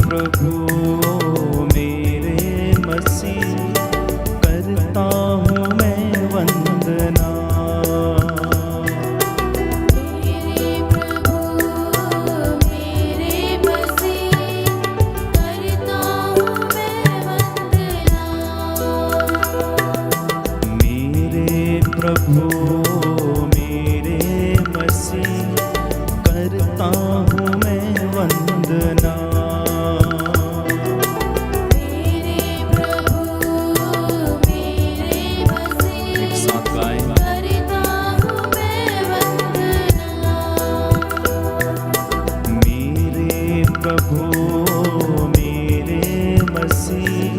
प्रभु मेरे मसीह, करता हूँ मैं वंदना। मेरे प्रभु मेरे मसीह, करता हूँ मैं वंदना। मेरे प्रभु मेरे मसीह, करता हूँ मैं वंदना। मेरे प्रभु मेरे मसीह, एक साथ गाएं। करता हूँ मैं वंदना। मेरे प्रभु मेरे मसीह,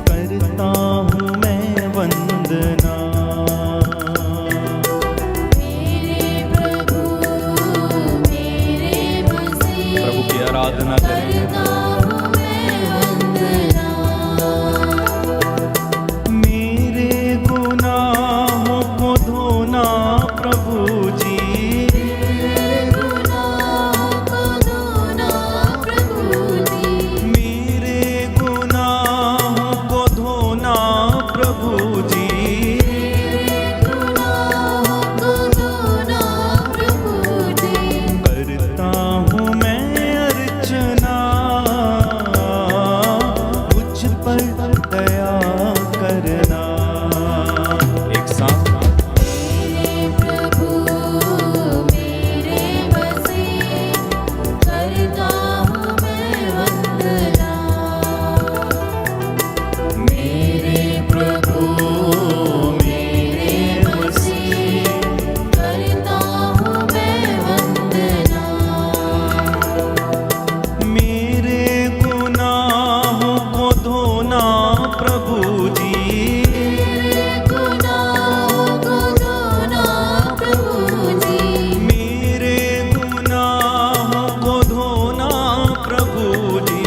करता हूँ मैं वंदना। मेरे प्रभु मेरे मसीह, प्रभु की आराधना करें। करता हूँ मैं वंदना। मेरे गुनाहों को धोना प्रभु जी, मेरे गुनाहों को धोना प्रभु जी, मेरे गुनाहों को धोना प्रभु जी। मेरे गुनाहों को धोना प्रभु जी। करता हूँ मैं अर्चना, मुझ पर दया करना। एक साथ। मेरे प्रभु मेरे मसीह, करता हूँ मैं वंदना। मेरे प्रभु मेरे मसीह, करता हूँ मैं वंदना। मेरे गुनाहों को धोना प्रभु जी, मेरे गुनाहों को धोना प्रभु जी, मेरे गुनाहों को धोना प्रभु जी।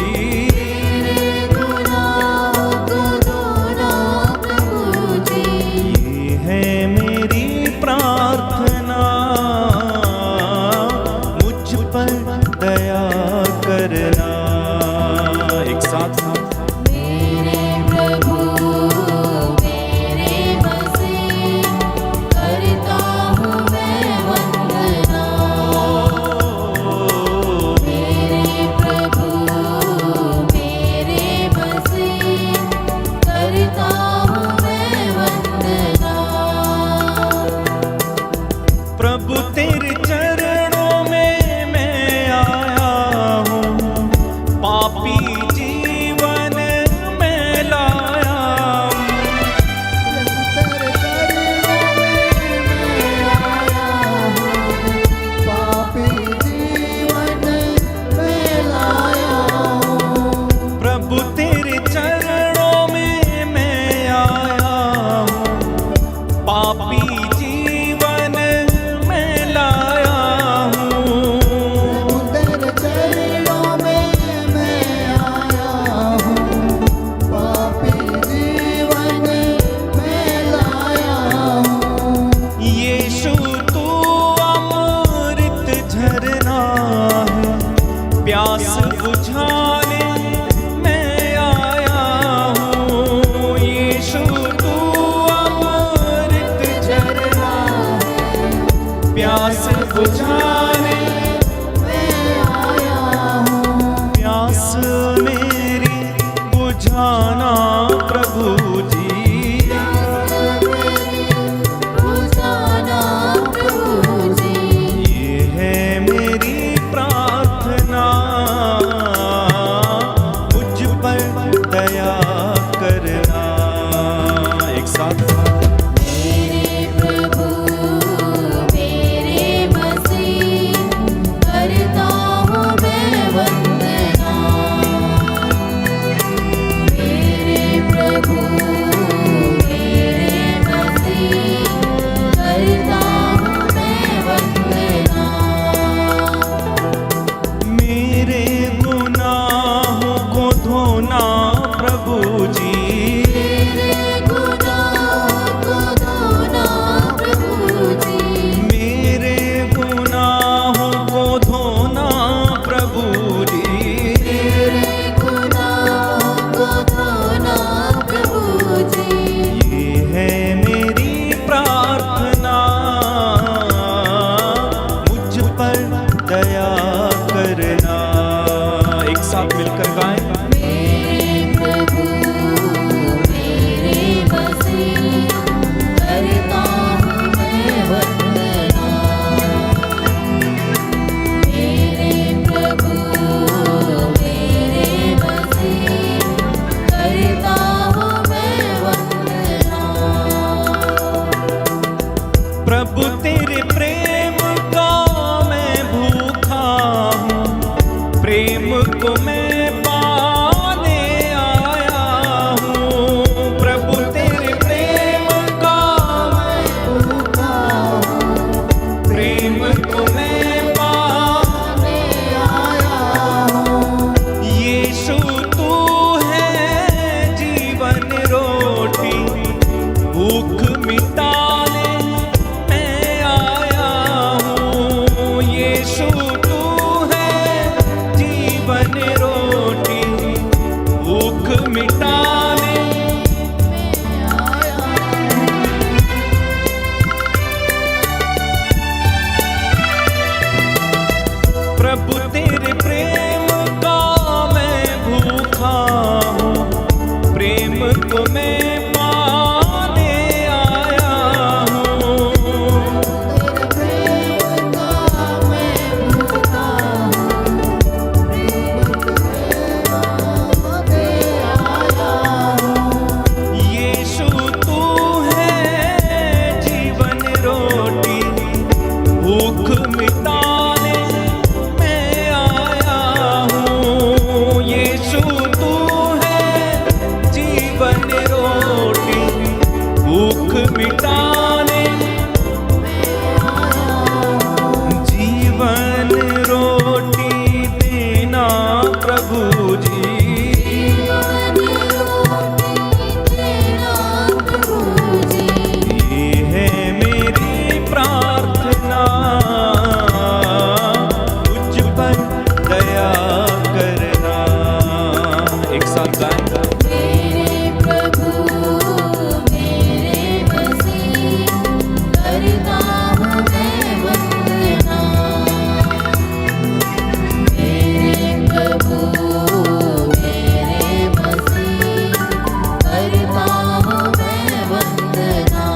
मेरे गुनाहों को धोना प्रभु जी। ये है मेरी प्रार्थना, मुझ पर दया करना। एक साथ। मेरे प्रभु मेरे मसीह, करता हूँ मैं वंदना। मेरे प्रभु मेरे मसीह, करता हूँ मैं वंदना। प्रभु तेरे चरणों में मैं आया हूँ, पापी जीवन में लाया हूँ। तेरे चरणों में मैं आया हूँ, पापी जीवन में लाया हूँ। प्रभु तेरे चरणों में मैं आया हूँ, पापी जीवन में लाया हूँ। तेरे चरणों में मैं आया हूँ, पापी जीवन में लाया हूँ। यीशु तू अमृत झरना है, प्यास बुझाने मैं आया हूँ। यीशु तू अमृत झरना है, प्यास बुझाने मैं आया हूँ। प्यास मेरी बुझाना प्रभु जी। बुझाना प्रभु जी। ये है मेरी प्रार्थना, मुझ पर दया करना। एक साथ। मेरे प्रभु मेरे मसीह, तुम्हें पाने आया हूँ। यीशु तू है जीवन रोटी, भूख मिटाने मैं आया हूँ। यीशु तू है जीवन रोटी, भूख मिटाने मैं आया प्रभु तेरे प्रेम का मैं भूखा हूँ, प्रेम को मैं पाने आया हूँ। तेरे प्रेम का मैं भूखा हूँ, प्रेम मांगे आया हूँ। यीशु तू है जीवन रोटी, भूख मिटाने मैं आया हूँ। यीशु तू है जीवन रोटी, भूख मिटाने जीवन रोटी देना प्रभु जी। जीवन रोटी देना प्रभु जी। ये है मेरी प्रार्थना, मुझ पर दया करना। एक साथ गाएंगे। मेरे प्रभु मेरे मसीह, करता हूँ मैं वंदना। मेरे प्रभु मेरे मसीह, करता हूँ मैं वंदना।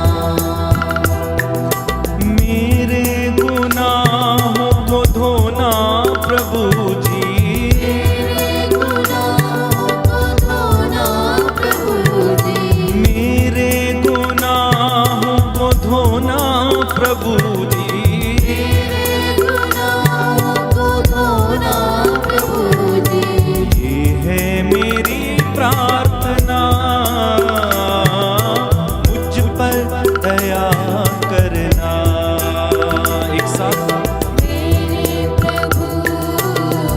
मेरे गुनाहों को धोना प्रभु जी। मेरे गुनाहों को धोना प्रभु जी। मेरे गुनाहों को धोना प्रभु जी। मेरे गुनाहों को धोना प्रभु जी। ये है मेरी प्रार्थना, मुझ पर दया करना। एक साथ मेरे प्रभु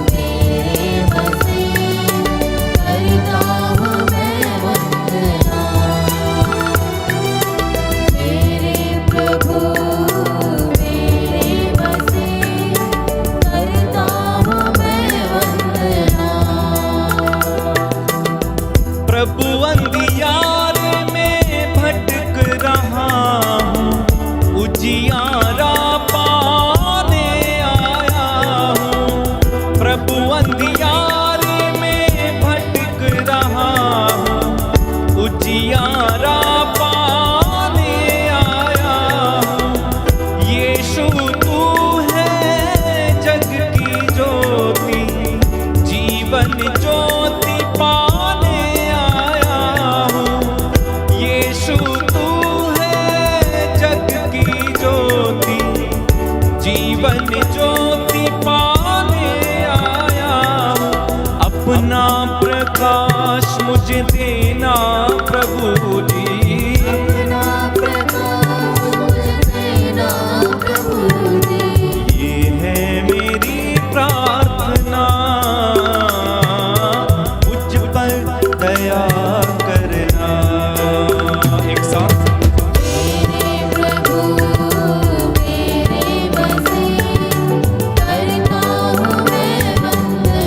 मेरे मसीह, करता हूँ मैं वंदना। मेरे प्रभु मेरे मसीह, करता हूँ मैं वंदना। प्रभु अंधियारे में भटक रहा हूँ, उजियारा पाने आया हूँ। प्रभु अंधियारे में भटक रहा हूँ, उजियारा पाने आया हूँ। यीशु तू है जग की ज्योति, जीवन ज्योति पाने आया हूँ। यीशु तू है जग की ज्योति, जीवन ज्योति पाने आया हूँ। अपना प्रकाश मुझे देना प्रभु जी। अपना प्रकाश मुझे देना प्रभु जी। ये है मेरी प्रार्थना, मुझ पर दया करना। एक साथ मेरे प्रभु मेरे मसीह, करता हूँ मैं वंदना।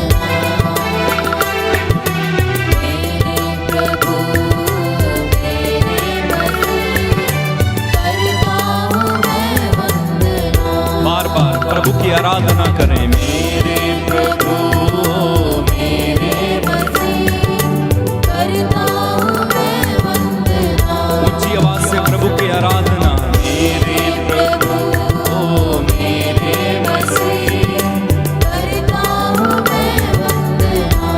मेरे प्रभु मेरे मसीह, करता हूँ मैं वंदना। बार बार प्रभु की आराधना करें। मेरे प्रभु मेरे मसीह, करता हूँ मैं वंदना। ऊंची आवाज से प्रभु की आराधना। मेरे प्रभु मेरे मसीह, करता हूँ मैं वंदना।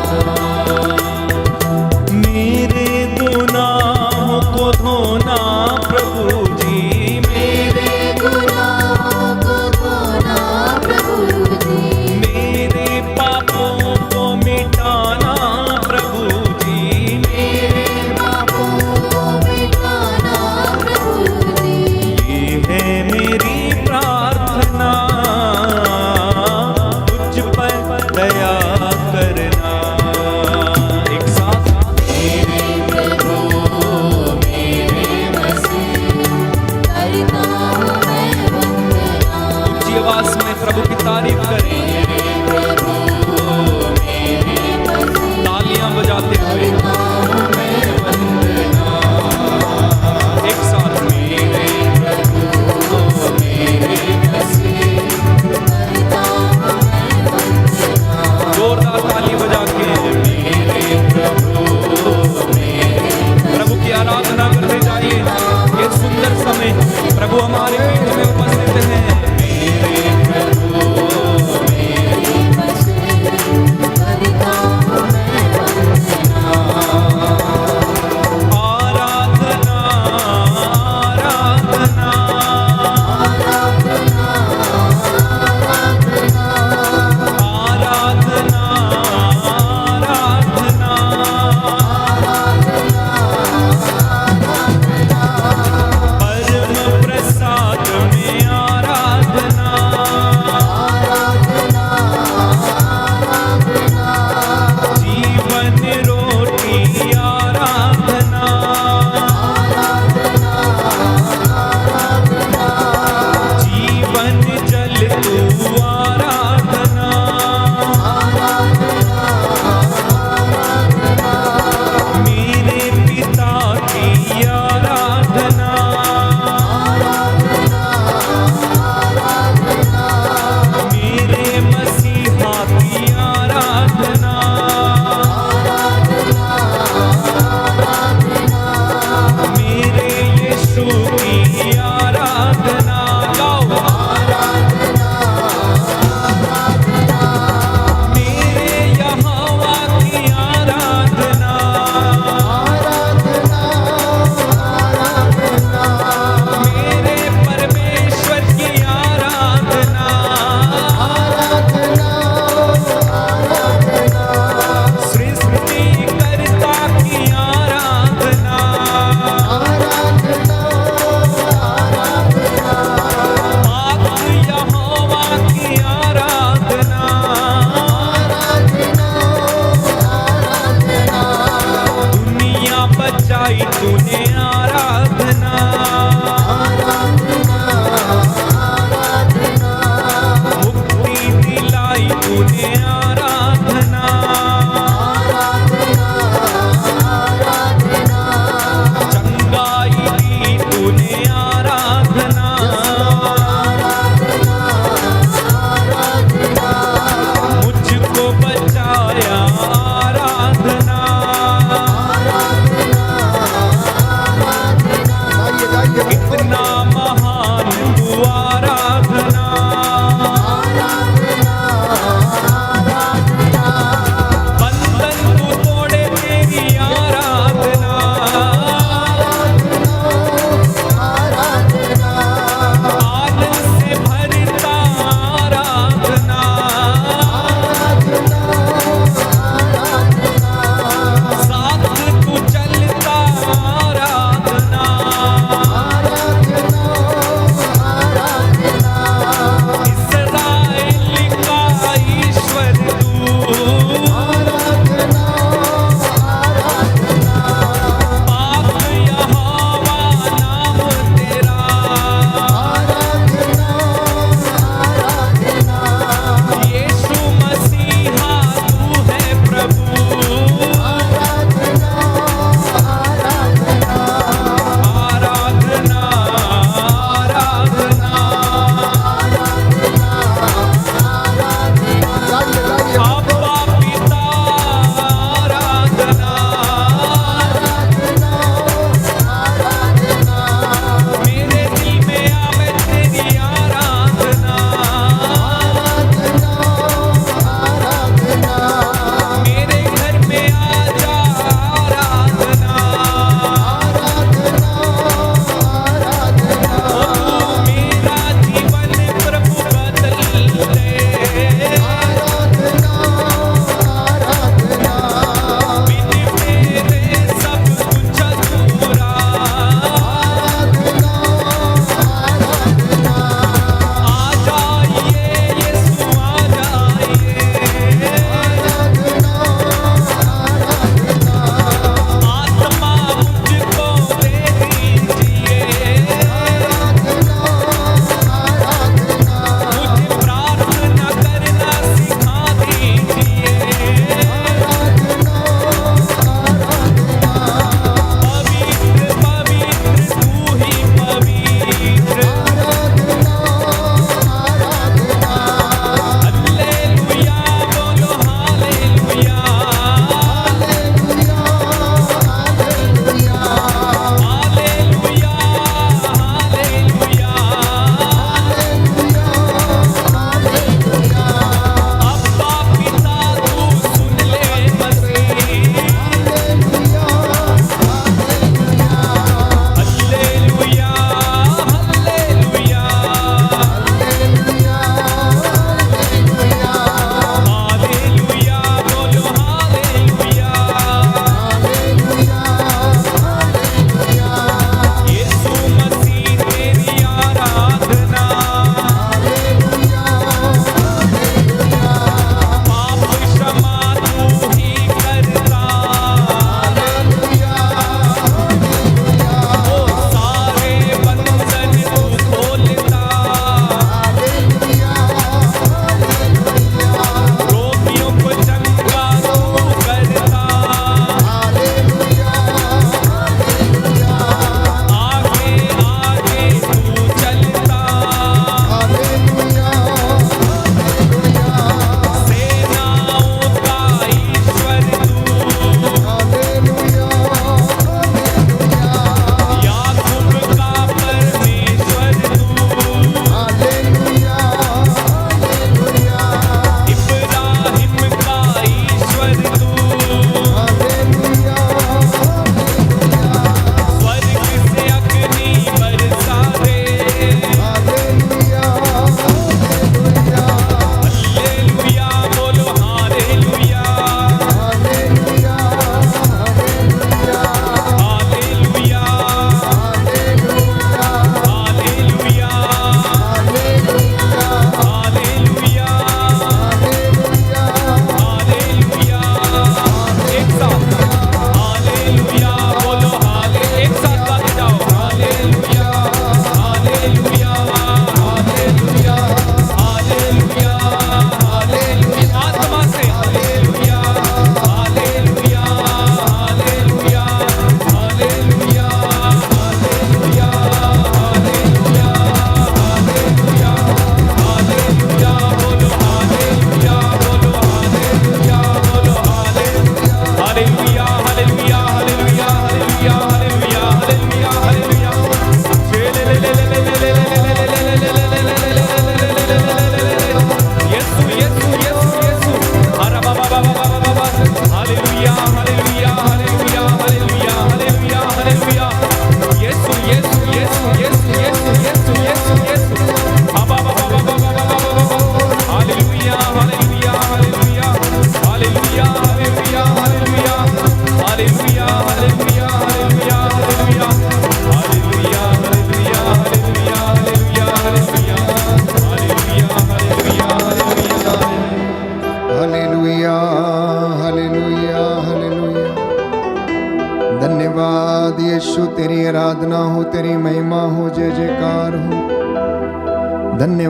मेरे गुनाहों को धोना प्रभु जी। मेरे गुनाहों को धोना प्रभु जी। ऊंची आवाज में प्रभु की तारीफ करें, तालियां बजाते हुए एक साथ जोरदार ताली बजा के प्रभु की आराधना करते जाइए। ये सुंदर समय प्रभु हमारे बीच में उपस्थित हैं।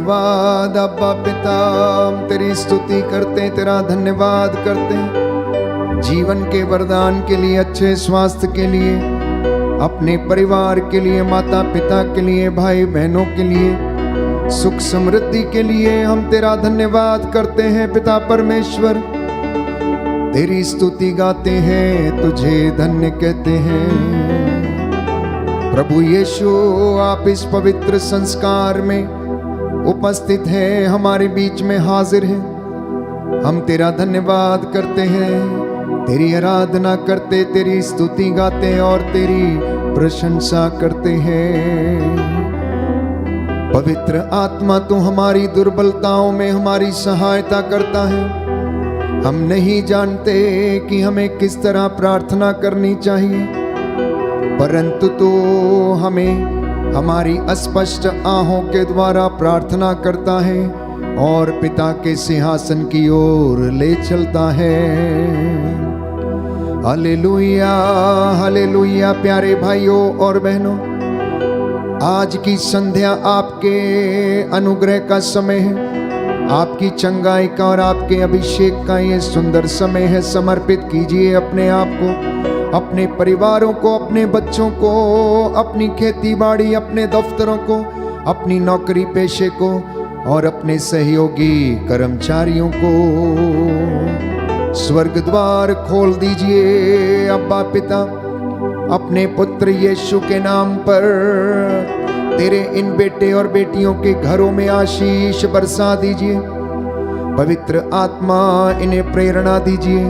धन्यवाद अब्बा पिता, हम तेरी स्तुति करते, तेरा धन्यवाद करते हैं जीवन के वरदान के लिए, अच्छे स्वास्थ्य के लिए, अपने परिवार के लिए, माता पिता के लिए, भाई बहनों के लिए, सुख समृद्धि के लिए हम तेरा धन्यवाद करते हैं पिता परमेश्वर। तेरी स्तुति गाते हैं, तुझे धन्य कहते हैं। प्रभु यीशु, आप इस पवित्र संस्कार में उपस्थित हैं, हमारे बीच में हाजिर हैं। हम तेरा धन्यवाद करते हैं, तेरी आराधना करते, तेरी स्तुति गाते और तेरी प्रशंसा करते हैं। पवित्र आत्मा तू हमारी दुर्बलताओं में हमारी सहायता करता है। हम नहीं जानते कि हमें किस तरह प्रार्थना करनी चाहिए, परंतु तू हमें हमारी अस्पष्ट आहों के द्वारा प्रार्थना करता है और पिता के सिंहासन की ओर ले चलता है। Hallelujah, hallelujah. प्यारे भाइयों और बहनों, आज की संध्या आपके अनुग्रह का समय है, आपकी चंगाई का और आपके अभिषेक का ये सुंदर समय है। समर्पित कीजिए अपने आप को, अपने परिवारों को, अपने बच्चों को, अपनी खेती बाड़ी, अपने दफ्तरों को, अपनी नौकरी पेशे को और अपने सहयोगी कर्मचारियों को। स्वर्ग द्वार खोल दीजिए अब्बा पिता, अपने पुत्र यीशु के नाम पर तेरे इन बेटे और बेटियों के घरों में आशीष बरसा दीजिए। पवित्र आत्मा इन्हें प्रेरणा दीजिए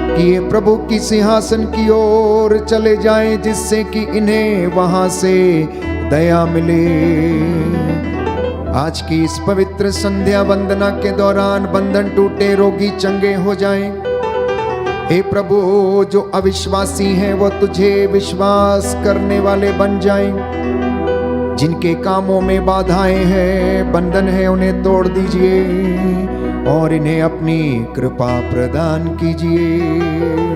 कि ये प्रभु की सिंहासन की ओर चले जाएं, जिससे कि इन्हें वहां से दया मिले। आज की इस पवित्र संध्या वंदना के दौरान बंधन टूटे, रोगी चंगे हो जाएं। हे प्रभु, जो अविश्वासी हैं वो तुझे विश्वास करने वाले बन जाएं। जिनके कामों में बाधाएं हैं, बंधन है, उन्हें तोड़ दीजिए और इन्हें अपनी कृपा प्रदान कीजिए।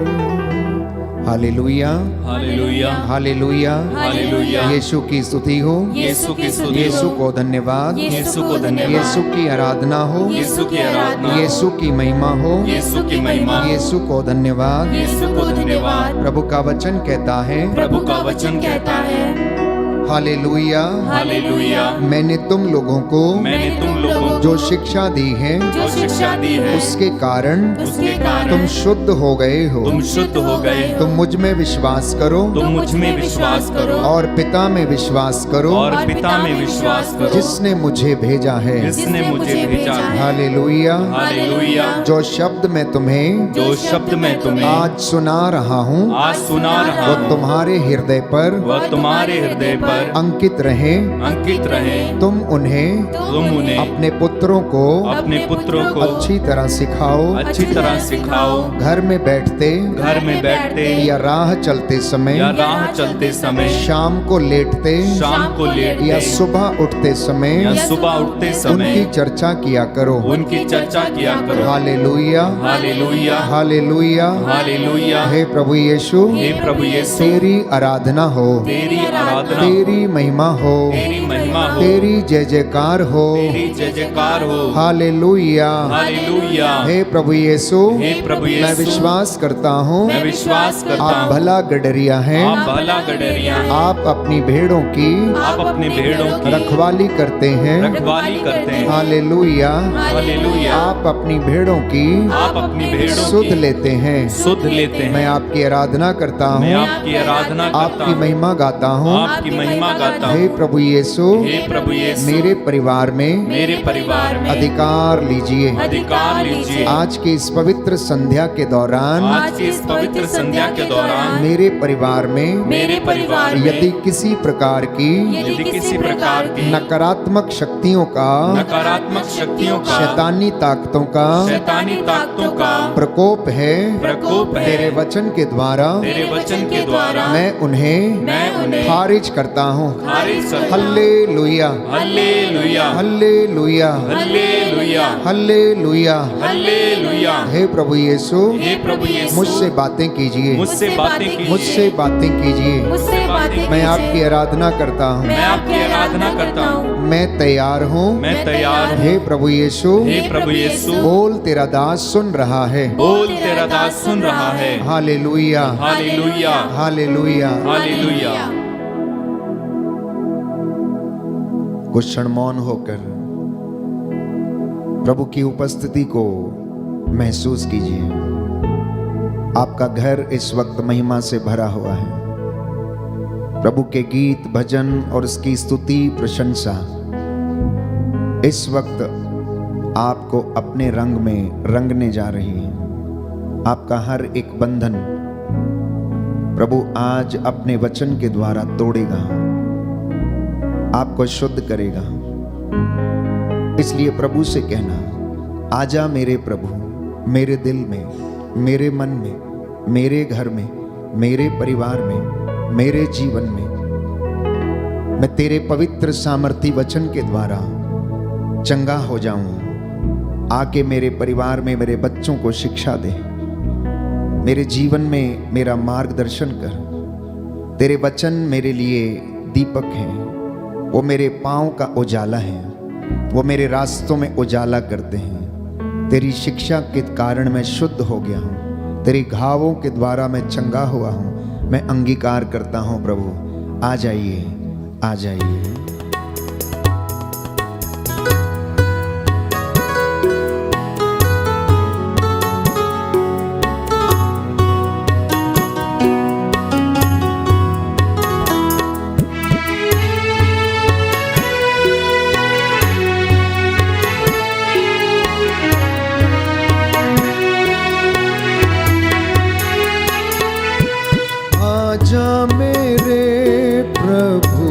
Hallelujah, hallelujah, hallelujah, hallelujah. Yeshu की स्तुति हो, यीशु की स्तुति यीशु हो, को धन्यवाद, यीशु को धन्यवाद, यीशु की आराधना हो, यीशु की आराधना, यीशु की महिमा हो, यीशु की महिमा, यीशु को धन्यवाद। यीशु को धन्यवाद। प्रभु का वचन कहता है, प्रभु का वचन कहता है, हालेलुया, हालेलुया। मैंने तुम लोगों को मैंने तुम लोगों को जो शिक्षा दी है जो शिक्षा दी है, उसके कारण उसके कारण तुम शुद्ध हो गए हो। तुम शुद्ध हो गए हो। तुम मुझ में विश्वास करो तुम मुझ में विश्वास करो और पिता में विश्वास करो, और पिता में विश्वास करो जिसने मुझे भेजा है। जिसने मुझे भेजा है। हालेलुया। हालेलुया। जो शब्द मैं तुम्हें जो शब्द मैं तुम्हें आज सुना रहा हूँ, आज सुना रहा वो हूँ, तुम्हारे हृदय पर वह तुम्हारे हृदय पर अंकित रहे। अंकित रहे। तुम उन्हें अपने पुत्रों को अपने पुत्रों को अच्छी तरह सिखाओ, अच्छी तरह सिखाओ। घर में बैठते या राह चलते समय, या राह चलते समय, शाम को लेटते या सुबह उठते समय, या सुबह उठते समय उनकी चर्चा किया करो। उनकी चर्चा किया करो। Hallelujah, hallelujah, hallelujah, hallelujah. हे प्रभु यीशु, हे प्रभु यीशु, तेरी आराधना हो, तेरी आराधना, तेरी महिमा हो, तेरी महिमा हो, तेरी जय जयकार हो, तेरी जय जयकार हो। Hallelujah, hallelujah. हे प्रभु यीशु, हे प्रभु यीशु, मैं विश्वास करता हूँ मैं विश्वास करता आप हूँ भला गडरिया हैं। आप भला गडरिया हैं। आप अपनी भेड़ों की आप अपने भेड़ों की रखवाली करते हैं। रखवाली करते हैं। Hallelujah, hallelujah. आप अपनी भेड़ों की आप अपनी भेड़ों सुध की लेते हैं। सुध लेते हैं। मैं आपकी आराधना करता मैं हूँ, आपकी आराधना करता आपकी हूँ, महिमा गाता हूँ। आपकी महिमा गाता हे हूँ। प्रभु यीशु, हे प्रभु यीशु, मेरे परिवार में मेरे परिवार में अधिकार लीजिए। अधिकार लीजिए। आज की इस पवित्र संध्या के दौरान आज की इस पवित्र संध्या के दौरान मेरे परिवार में मेरे परिवार में यदि किसी प्रकार की यदि किसी प्रकार की नकारात्मक शक्तियों का, नकारात्मक शक्तियों का, शैतानी ताकतों का शैतानी ताकतों का प्रकोप है, प्रकोप है, तेरे वचन के द्वारा तेरे वचन के द्वारा मैं उन्हें खारिज करता हूँ। खारिज करता हूँ। Hallelujah, hallelujah, hallelujah, hallelujah hallelujah. Hallelujah. हे प्रभु यीशु, हे प्रभु यीशु, मुझसे बातें कीजिए, मुझसे बातें कीजिए, मुझसे बातें कीजिए। मुझसे बातें मैं आपकी आराधना करता हूँ, मैं आपकी आराधना करता हूँ। मैं तैयार हूँ। मैं तैयार हूँ। हे प्रभु यीशु, हे प्रभु यीशु, बोल तेरा दास सुन रहा है। बोल तेरा दास सुन रहा है। Hallelujah hallelujah hallelujah. हालेलुया। कुछ क्षण मौन होकर प्रभु की उपस्थिति को महसूस कीजिए। आपका घर इस वक्त महिमा से भरा हुआ है। प्रभु के गीत, भजन और उसकी स्तुति, प्रशंसा इस वक्त आपको अपने रंग में रंगने जा रही है। आपका हर एक बंधन प्रभु आज अपने वचन के द्वारा तोड़ेगा, आपको शुद्ध करेगा। इसलिए प्रभु से कहना, आजा मेरे प्रभु, मेरे दिल में, मेरे मन में, मेरे घर में, मेरे परिवार में, मेरे जीवन में। मैं तेरे पवित्र सामर्थी वचन के द्वारा चंगा हो जाऊं। आके मेरे परिवार में मेरे बच्चों को शिक्षा दे, मेरे जीवन में मेरा मार्गदर्शन कर। तेरे वचन मेरे लिए दीपक हैं, वो मेरे पाँव का उजाला है, वो मेरे रास्तों में उजाला करते हैं। तेरी शिक्षा के कारण मैं शुद्ध हो गया हूँ, तेरे घावों के द्वारा मैं चंगा हुआ हूँ। मैं अंगीकार करता हूँ प्रभु, आ जाइए, आ जाइए। आजा मेरे प्रभु,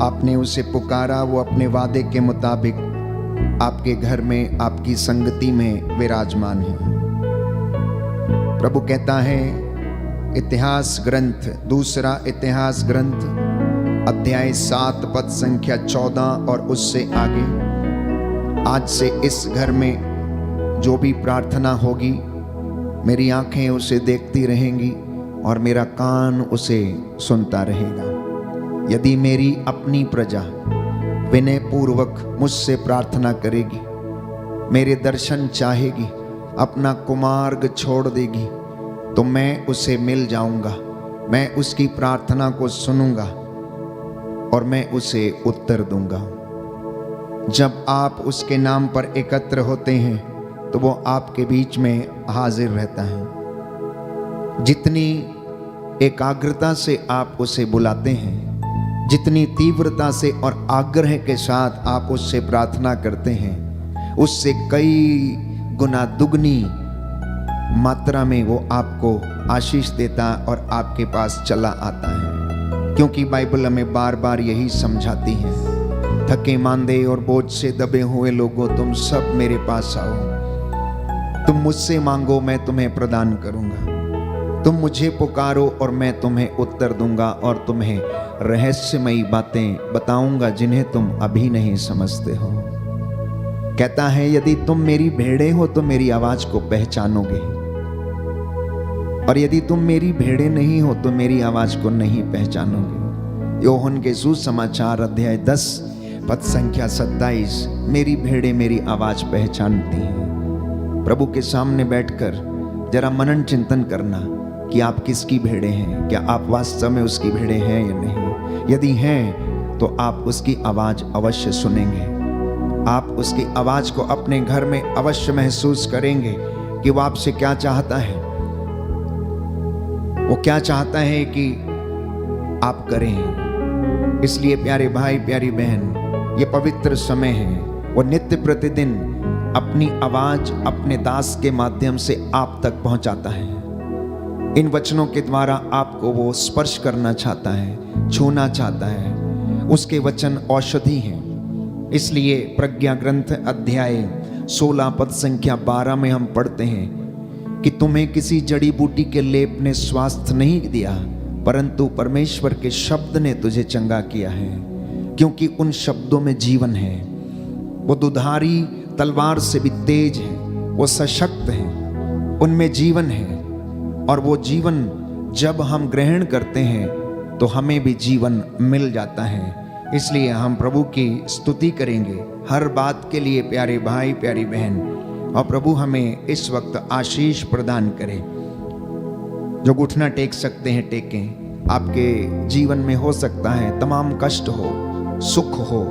आपने उसे पुकारा, वो अपने वादे के मुताबिक आपके घर में, आपकी संगति में विराजमान है। प्रभु कहता है, इतिहास ग्रंथ, दूसरा इतिहास ग्रंथ अध्याय 7 पद संख्या 14 और उससे आगे, आज से इस घर में जो भी प्रार्थना होगी, मेरी आंखें उसे देखती रहेंगी और मेरा कान उसे सुनता रहेगा। यदि मेरी अपनी प्रजा विनय पूर्वक मुझसे प्रार्थना करेगी, मेरे दर्शन चाहेगी, अपना कुमार्ग छोड़ देगी, तो मैं उसे मिल जाऊंगा, मैं उसकी प्रार्थना को सुनूंगा और मैं उसे उत्तर दूंगा। जब आप उसके नाम पर एकत्र होते हैं तो वो आपके बीच में हाजिर रहता है। जितनी एकाग्रता से आप उसे बुलाते हैं, जितनी तीव्रता से और आग्रह के साथ आप उससे प्रार्थना करते हैं, उससे कई गुना दुगनी मात्रा में वो आपको आशीष देता और आपके पास चला आता है। क्योंकि बाइबल हमें बार बार यही समझाती है, थके मांदे और बोझ से दबे हुए लोगों, तुम सब मेरे पास आओ। तुम मुझसे मांगो, मैं तुम्हें प्रदान करूंगा। तुम मुझे पुकारो और मैं तुम्हें उत्तर दूंगा और तुम्हें रहस्यमयी बातें बताऊंगा जिन्हें तुम अभी नहीं समझते हो। कहता है, यदि तुम मेरी भेड़े हो तो मेरी आवाज को पहचानोगे, और यदि तुम मेरी भेड़े नहीं हो तो मेरी आवाज को नहीं पहचानोगे। योहन के सुसमाचार अध्याय 10 पद संख्या 27, मेरी भेड़े मेरी आवाज पहचानती हैं। प्रभु के सामने बैठकर जरा मनन चिंतन करना कि आप किसकी भेड़े हैं, क्या आप वास्तव में उसकी भेड़े हैं या नहीं। यदि हैं तो आप उसकी आवाज अवश्य सुनेंगे, आप उसकी आवाज को अपने घर में अवश्य महसूस करेंगे कि वो आपसे क्या चाहता है। वो क्या चाहता है कि आप करें। इसलिए प्यारे भाई, प्यारी बहन, ये पवित्र समय है, वो नित्य प्रतिदिन अपनी आवाज अपने दास के माध्यम से आप तक पहुंचाता है। इन वचनों के द्वारा आपको वो स्पर्श करना चाहता है, छूना चाहता है। उसके वचन औषधि हैं। इसलिए प्रज्ञा ग्रंथ अध्याय 16 पद संख्या 12 में हम पढ़ते हैं कि तुम्हें किसी जड़ी बूटी के लेप ने स्वास्थ्य नहीं दिया, परंतु परमेश्वर के शब्द ने तुझे चंगा किया है, क्योंकि उन शब्दों में जीवन है। वो दुधारी तलवार से भी तेज है, वो सशक्त है, उनमें जीवन है, और वो जीवन जब हम ग्रहण करते हैं तो हमें भी जीवन मिल जाता है। इसलिए हम प्रभु की स्तुति करेंगे हर बात के लिए, प्यारे भाई, प्यारी बहन, और प्रभु हमें इस वक्त आशीष प्रदान करे। जो घुटना टेक सकते हैं टेकें। आपके जीवन में हो सकता है तमाम कष्ट हो, सुख हो,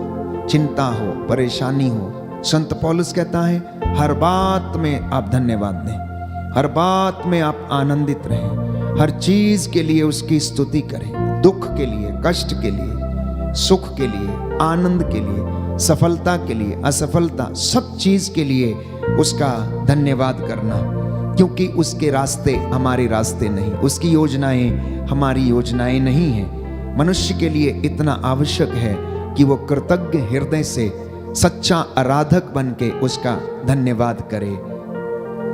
चिंता हो, परेशानी हो। संत पौलुस कहता है, हर बात में आप धन्यवाद दें, हर बात में आप आनंदित रहें, हर चीज के लिए उसकी स्तुति करें। दुख के लिए, कष्ट के लिए, सुख के लिए, आनंद के लिए, सफलता के लिए, असफलता, सब चीज के लिए उसका धन्यवाद करना, क्योंकि उसके रास्ते हमारे रास्ते नहीं, उसकी योजनाएं हमारी योजनाएं नहीं हैं। मनुष्य के लिए इतना आवश्यक है कि वो कृतज्ञ हृदय से सच्चा आराधक बन के उसका धन्यवाद करे।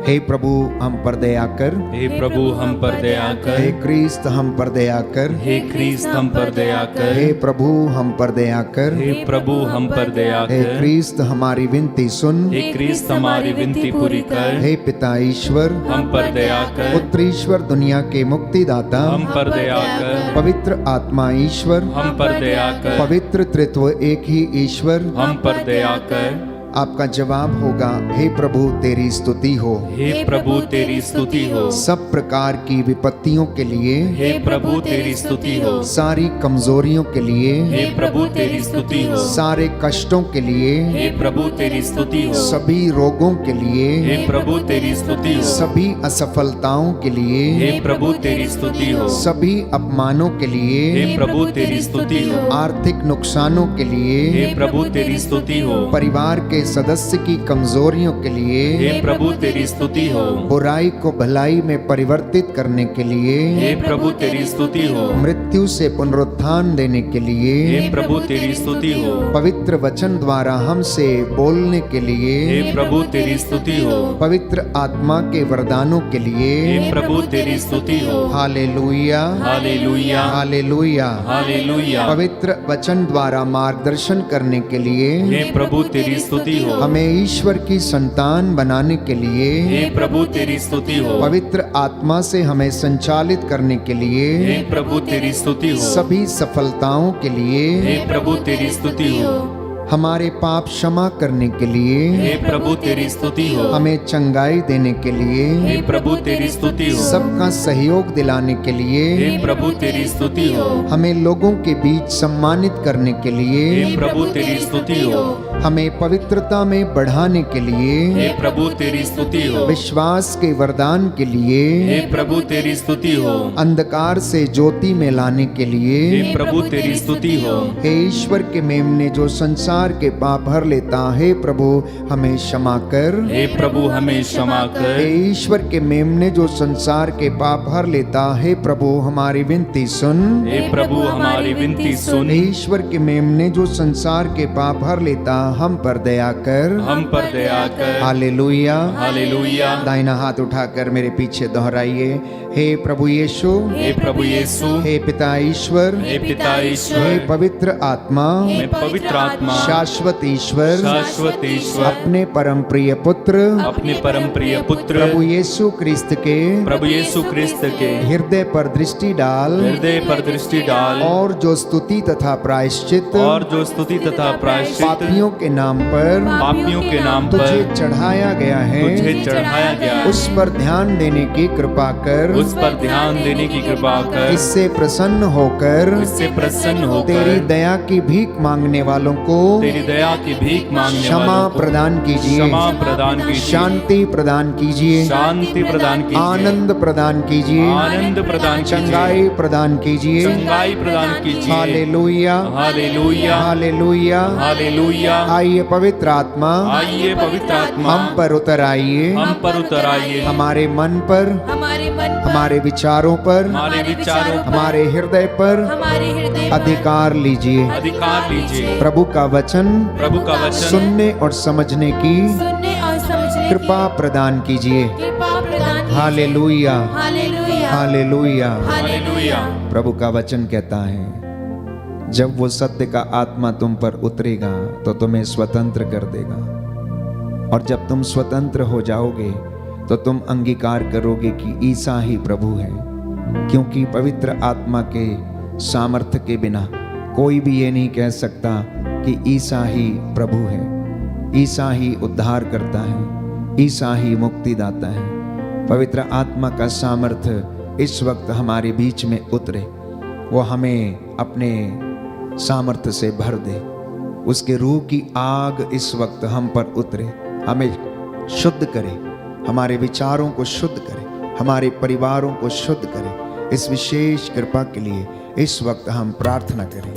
हे प्रभु हम पर दया कर, हे प्रभु हम पर दया कर, हे क्रिस्त हम पर दया कर, हे क्रिस्त हम पर दया कर, हे प्रभु हम पर दया कर, हे प्रभु हम पर दया हे कर, क्रिस्त हमारी विनती सुन, हे क्रिस्त हमारी विनती पूरी कर, हे पिता ईश्वर हम पर दया कर, पुत्र ईश्वर दुनिया के मुक्तिदाता, हम पर दया कर, पवित्र आत्मा ईश्वर, हम पर दया कर, पवित्र त्रित्व एक ही ईश्वर, हम पर दया कर। आपका जवाब होगा, हे प्रभु तेरी स्तुति हो, हे प्रभु तेरी स्तुति हो, सब प्रकार की विपत्तियों के लिए, हे प्रभु तेरी स्तुति हो, सारी कमजोरियों के लिए, हे प्रभु तेरी स्तुति हो, सारे कष्टों के लिए, हे प्रभु तेरी स्तुति हो, सभी रोगों के लिए, हे प्रभु तेरी स्तुति हो, सभी असफलताओं के लिए, हे प्रभु तेरी स्तुति हो, सभी अपमानों के लिए, हे प्रभु तेरी स्तुति हो, आर्थिक नुकसानों के लिए, हे प्रभु तेरी स्तुति हो, परिवार के के सदस्य की कमजोरियों के लिए, हे प्रभु तेरी स्तुति हो। बुराई को भलाई में परिवर्तित करने के लिए, हे प्रभु तेरी स्तुति हो। मृत्यु से पुनरुत्थान देने के लिए, हे प्रभु तेरी स्तुति हो। पवित्र वचन द्वारा हमसे बोलने के लिए, हे प्रभु तेरी स्तुति हो। पवित्र आत्मा के वरदानों के लिए, हे प्रभु तेरी स्तुति हो। Hallelujah, hallelujah, hallelujah. हालेलुया। पवित्र वचन द्वारा मार्गदर्शन करने के लिए, हे प्रभु तेरी स्तुति हो। हमें ईश्वर की संतान बनाने के लिए, हे प्रभु तेरी स्तुति हो। पवित्र आत्मा से हमें संचालित करने के लिए, हे प्रभु तेरी स्तुति हो। सभी सफलताओं के लिए, हे प्रभु तेरी स्तुति हो। हमारे पाप क्षमा करने के लिए, हे प्रभु तेरी स्तुति हो। हमें चंगाई देने के लिए, हे प्रभु तेरी स्तुति हो। सबका सहयोग दिलाने के लिए, हे प्रभु तेरी स्तुति हो। हमें लोगों के बीच सम्मानित करने के लिए, हे प्रभु तेरी स्तुति हो। हमें पवित्रता में बढ़ाने के लिए, हे प्रभु तेरी स्तुति हो। विश्वास के वरदान के लिए, हे प्रभु तेरी स्तुति हो। अंधकार से ज्योति में लाने के लिए, हे प्रभु तेरी स्तुति हो। हे ईश्वर के मेमने जो संसार के पाप भर लेता, हे प्रभु हमें क्षमा कर। हे प्रभु हमें क्षमा कर। हे ईश्वर के मेमने जो संसार के पाप भर लेता, हे प्रभु हमारी विनती सुन। हे प्रभु हमारी विनती सुन। हे ईश्वर के मेमने जो संसार के पाप भर लेता, हम पर दया कर। हम पर दया कर। Hallelujah, hallelujah. दाहिना हाथ उठाकर मेरे पीछे दोहराइए, हे प्रभु यीशु, हे प्रभु यीशु, हे पिता ईश्वर, हे पिता हे ईश्वर, पवित्र आत्मा, मैं पवित्र आत्मा, शाश्वत ईश्वर, शाश्वत ईश्वर, अपने परम प्रिय पुत्र अपने परम प्रिय पुत्र प्रभु यीशु क्रिस्त के प्रभु यीशु क्रिस्त के हृदय पर दृष्टि डाल, हृदय पर दृष्टि डाल, और जो स्तुति तथा प्रायश्चित और जो स्तुति तथा प्रायश्चित पापियों के नाम पर पापियों के नाम तुझे पर चढ़ाया गया है, तुझे चढ़ाया गया, उस पर ध्यान देने की कृपा कर। उस पर ध्यान देने की कृपा कर। इससे प्रसन्न होकर इससे प्रसन्न तेरी होकर दया की भीख मांगने वालों को तेरी दया की भीख मांगने क्षमा वालों को प्रदान कीजिए, क्षमा प्रदान कीजिए, शांति प्रदान कीजिए, शांति प्रदान कीजिए, आनंद प्रदान कीजिए, आनंद प्रदान कीजिए, चंगाई प्रदान कीजिए। चंगाई प्रदान कीजिए। Hallelujah, hallelujah, hallelujah. हालेलुया। आइए पवित्र आत्मा, आइए पवित्र आत्मा, हम पर उतर आइए, हम पर उतर आइए, हमारे मन पर, हमारे मन पर, हमारे विचारों पर, हमारे विचारों पर, हमारे हृदय पर हमारे हृदय पर अधिकार लीजिए। अधिकार लीजिए। प्रभु का वचन प्रभु का वचन सुनने और समझने की सुनने और समझने कृपा प्रदान कीजिए। की कृपा प्रदान कीजिए। Hallelujah, hallelujah, hallelujah. हालेलुया। प्रभु का वचन कहता है, जब वो सत्य का आत्मा तुम पर उतरेगा तो तुम्हें स्वतंत्र कर देगा, और जब तुम स्वतंत्र हो जाओगे तो तुम अंगीकार करोगे कि ईसा ही प्रभु है, क्योंकि पवित्र आत्मा के सामर्थ्य के बिना कोई भी ये नहीं कह सकता कि ईसा ही प्रभु है, ईसा ही उद्धार करता है, ईसा ही मुक्तिदाता है। पवित्र आत्मा का सामर्थ्य इस वक्त हमारे बीच में उतरे, वो हमें अपने सामर्थ्य से भर दे, उसके रूह की आग इस वक्त हम पर उतरे, हमें शुद्ध करे, हमारे विचारों को शुद्ध करे, हमारे परिवारों को शुद्ध करे। इस विशेष कृपा के लिए इस वक्त हम प्रार्थना करें।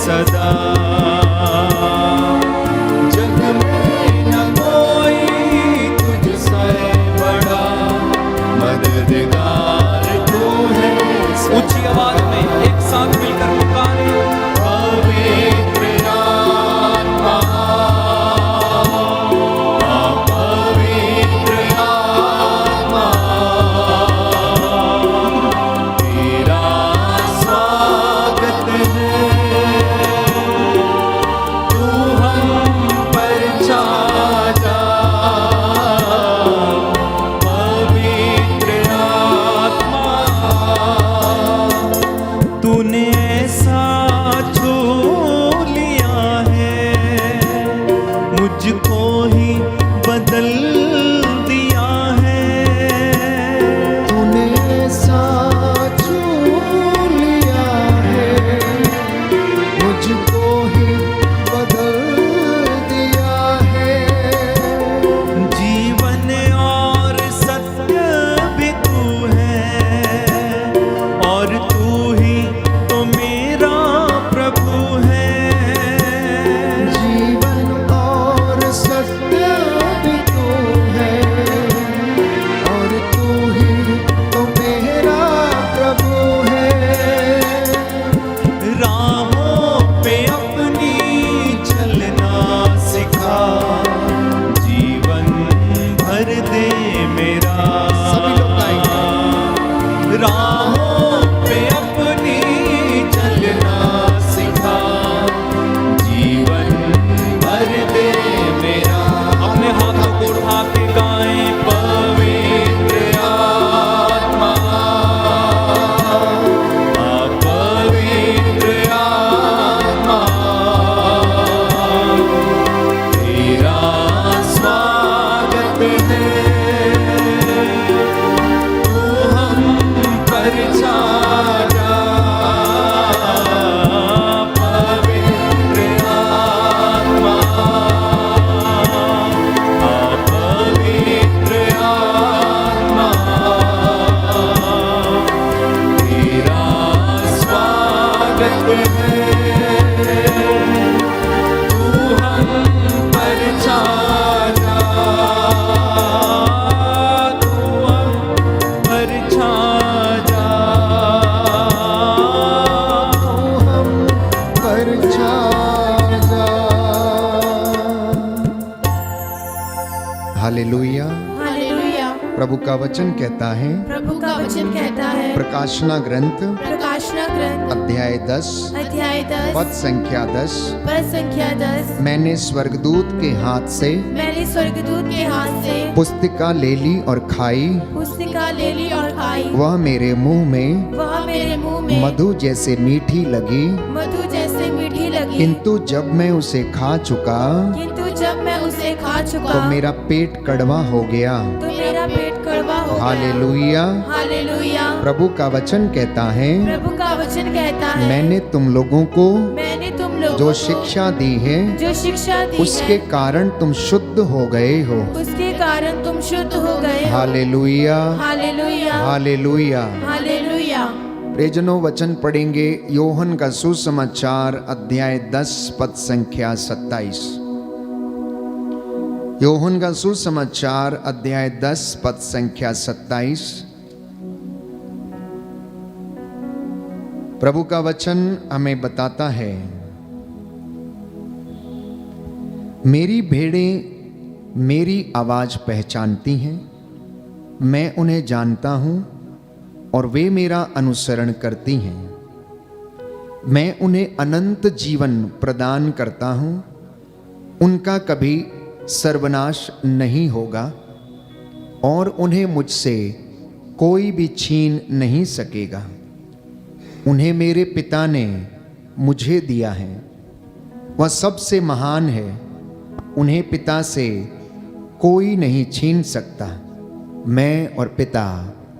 सदा। जग में न कोई तुझसे बड़ा, मददगार तू है। ऊंची आवाज में एक साथ मिलकर पुकारे, पवित्र आत्मा, पवित्र आत्मा, तेरा स्वागत है। तू हम पर छा जा, पवित्र आत्मा। तूने ऐसा छू लिया है, मुझको ही बदल दिया है। तूने ऐसा छू लिया है, मुझको ही बदल दिया है। जीवन और सत्य भी तू है, और तू ही तो मेरा प्रभु है। जीवन और सत्य भी तू है, और तू ही तो मेरा प्रभु है। राहों पे अपनी चलना सिखा, जीवन भर दे मेरा। सभी लोग गाएंगे। राहों पे अपनी चलना सिखा, जीवन भर दे मेरा। अपने हाथों को उठा के गाएं, पवित्र आत्मा, पवित्र आत्मा, तेरा स्वागत है। तू हम पर छा जा, पवित्र आत्मा, पवित्र आत्मा, तेरा स्वागत है। तू हम पर छा जा, तू हम पर छा जा। तू हम पर छा जा। हालेलुया। हालेलुया। प्रभु का वचन कहता है, प्रभु का वचन कहता है, प्रकाशना ग्रंथ प्रकाशना ग्रंथ अध्याय 10 अध्याय 10 पद संख्या 10। पद संख्या 10। मैंने स्वर्गदूत के हाथ से मैंने स्वर्गदूत के हाथ से पुस्तिका ले ली और खाई, पुस्तिका ले ली और खाई। वह मेरे मुंह में वह मेरे मुंह में मधु जैसे मीठी लगी। मधु जैसे मीठी लगी। किंतु जब मैं उसे खा चुका किंतु जब मैं उसे खा चुका तो मेरा पेट कड़वा हो गया। तो मेरा पेट कड़वा हो गया। हालेलुया। हालेलुया। प्रभु का वचन कहता है, प्रभु का वचन कहता है, मैंने तुम लोगों को मैंने तुम लोगों जो को शिक्षा दी है जो शिक्षा दी उसके है, कारण तुम शुद्ध हो गए हो। उसके कारण तुम शुद्ध हो गए हो। हालेलुया। हालेलुया। हालेलुया। हालेलुया। प्रियजनों, वचन पढ़ेंगे योहन का सुसमाचार अध्याय 10 पद संख्या 27। योहन का सुसमाचार अध्याय 10 पद संख्या 27। प्रभु का वचन हमें बताता है, मेरी भेड़ें मेरी आवाज पहचानती हैं, मैं उन्हें जानता हूं और वे मेरा अनुसरण करती हैं। मैं उन्हें अनंत जीवन प्रदान करता हूं, उनका कभी सर्वनाश नहीं होगा और उन्हें मुझसे कोई भी छीन नहीं सकेगा। उन्हें मेरे पिता ने मुझे दिया है, वह सबसे महान है, उन्हें पिता से कोई नहीं छीन सकता। मैं और पिता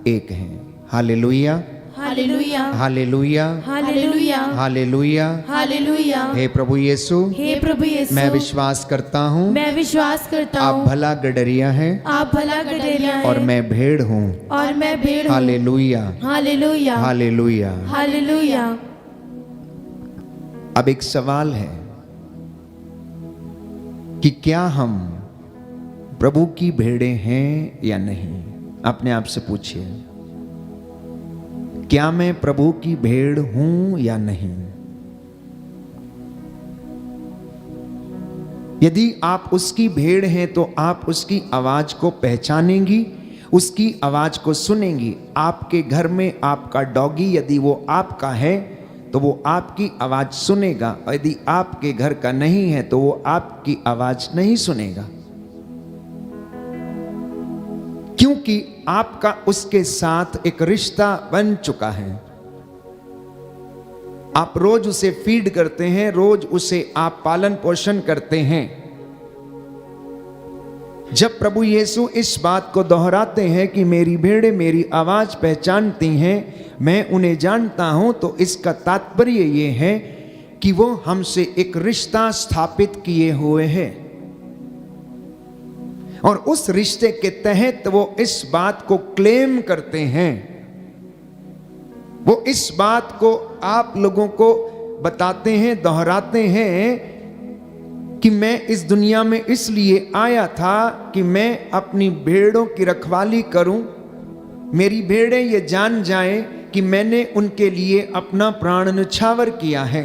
एक हैं। Hallelujah. Hallelujah. Hallelujah. Hallelujah. Hallelujah. Hallelujah. हे प्रभु यीशु, हे प्रभु यीशु, मैं विश्वास करता हूँ मैं विश्वास करता आप हूँ भला गडरिया हैं आप भला गडरिया हैं और मैं भेड़ हूँ। और मैं भेड़ हूँ। हालेलुया। हालेलुया। हालेलुया। हालेलुया। अब एक सवाल है कि क्या हम प्रभु की भेड़ें हैं या नहीं? अपने आप से पूछिए, क्या मैं प्रभु की भेड़ हूं या नहीं? यदि आप उसकी भेड़ हैं तो आप उसकी आवाज को पहचानेंगी, उसकी आवाज को सुनेंगी। आपके घर में आपका डॉगी यदि वो आपका है तो वो आपकी आवाज सुनेगा, और यदि आपके घर का नहीं है तो वो आपकी आवाज नहीं सुनेगा, क्योंकि आपका उसके साथ एक रिश्ता बन चुका है। आप रोज उसे फीड करते हैं, रोज उसे आप पालन पोषण करते हैं। जब प्रभु यीशु इस बात को दोहराते हैं कि मेरी भेड़ें मेरी आवाज पहचानती हैं, मैं उन्हें जानता हूं, तो इसका तात्पर्य यह है कि वो हमसे एक रिश्ता स्थापित किए हुए हैं, और उस रिश्ते के तहत वो इस बात को क्लेम करते हैं, वो इस बात को आप लोगों को बताते हैं, दोहराते हैं कि मैं इस दुनिया में इसलिए आया था कि मैं अपनी भेड़ों की रखवाली करूं, मेरी भेड़ें ये जान जाएं कि मैंने उनके लिए अपना प्राण न्यौछावर किया है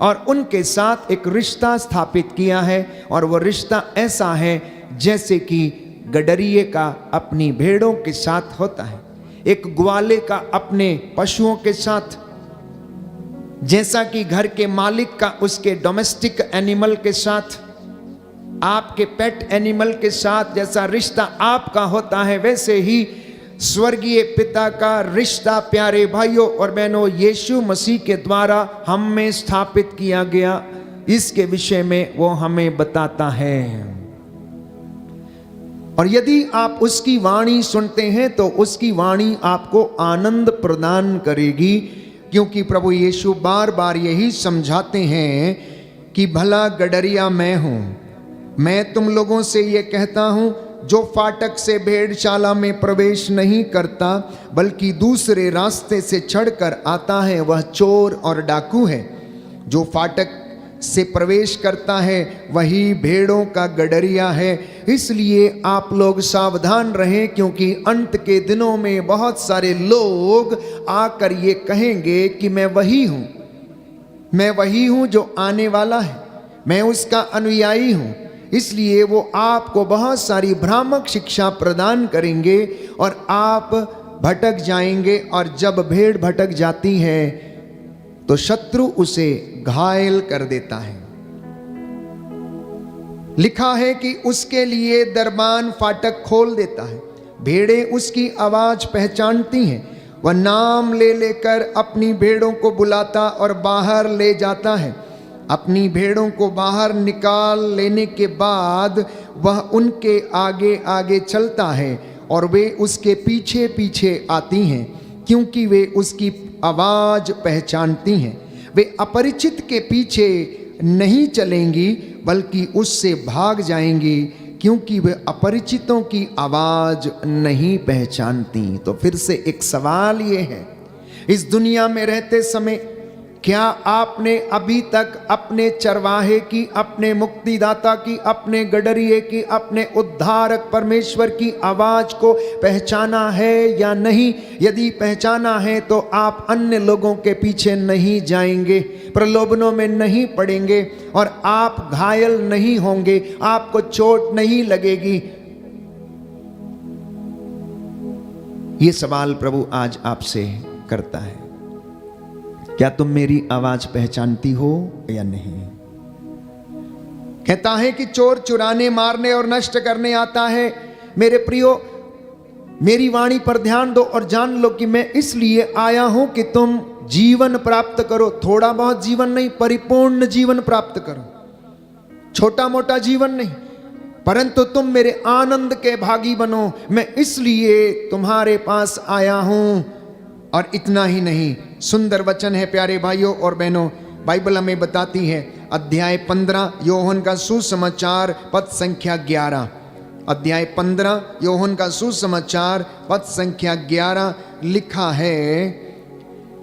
और उनके साथ एक रिश्ता स्थापित किया है। और वो रिश्ता ऐसा है जैसे कि गडरिये का अपनी भेड़ों के साथ होता है, एक ग्वाले का अपने पशुओं के साथ, जैसा कि घर के मालिक का उसके डोमेस्टिक एनिमल के साथ, आपके पेट एनिमल के साथ जैसा रिश्ता आपका होता है, वैसे ही स्वर्गीय पिता का रिश्ता प्यारे भाइयों और बहनों यीशु मसीह के द्वारा हम में स्थापित किया गया। इसके विषय में वो हमें बताता है, और यदि आप उसकी वाणी सुनते हैं तो उसकी वाणी आपको आनंद प्रदान करेगी, क्योंकि प्रभु यीशु बार बार यही समझाते हैं कि भला गडरिया मैं हूं। मैं तुम लोगों से ये कहता हूं, जो फाटक से भेड़शाला में प्रवेश नहीं करता बल्कि दूसरे रास्ते से चढ़कर आता है, वह चोर और डाकू है। जो फाटक से प्रवेश करता है वही भेड़ों का गडरिया है। इसलिए आप लोग सावधान रहें, क्योंकि अंत के दिनों में बहुत सारे लोग आकर ये कहेंगे कि मैं वही हूं जो आने वाला है, मैं उसका अनुयायी हूं। इसलिए वो आपको बहुत सारी भ्रामक शिक्षा प्रदान करेंगे और आप भटक जाएंगे, और जब भेड़ भटक जाती है तो शत्रु उसे घायल कर देता है। लिखा है कि उसके लिए दरबान फाटक खोल देता है, भेड़ें उसकी आवाज पहचानती हैं, वह नाम ले लेकर अपनी भेड़ों को बुलाता और बाहर ले जाता है। अपनी भेड़ों को बाहर निकाल लेने के बाद वह उनके आगे आगे चलता है और वे उसके पीछे पीछे आती हैं, क्योंकि वे उसकी आवाज पहचानती हैं। वे अपरिचित के पीछे नहीं चलेंगी बल्कि उससे भाग जाएंगी, क्योंकि वे अपरिचितों की आवाज नहीं पहचानती। तो फिर से एक सवाल ये है, इस दुनिया में रहते समय क्या आपने अभी तक अपने चरवाहे की, अपने मुक्तिदाता की, अपने गडरिये की, अपने उद्धारक परमेश्वर की आवाज को पहचाना है या नहीं? यदि पहचाना है तो आप अन्य लोगों के पीछे नहीं जाएंगे, प्रलोभनों में नहीं पड़ेंगे, और आप घायल नहीं होंगे, आपको चोट नहीं लगेगी। ये सवाल प्रभु आज आपसे करता है, क्या तुम मेरी आवाज पहचानती हो या नहीं? कहता है कि चोर चुराने, मारने और नष्ट करने आता है। मेरे प्रियो, मेरी वाणी पर ध्यान दो और जान लो कि मैं इसलिए आया हूं कि तुम जीवन प्राप्त करो। थोड़ा बहुत जीवन नहीं, परिपूर्ण जीवन प्राप्त करो। छोटा मोटा जीवन नहीं, परंतु तुम मेरे आनंद के भागी बनो। मैं इसलिए तुम्हारे पास आया हूं। और इतना ही नहीं, सुंदर वचन है प्यारे भाइयों और बहनों, बाइबल हमें बताती है, अध्याय 15 योहन का सुसमाचार पद संख्या 11, अध्याय 15 योहन का सुसमाचार पद संख्या 11 लिखा है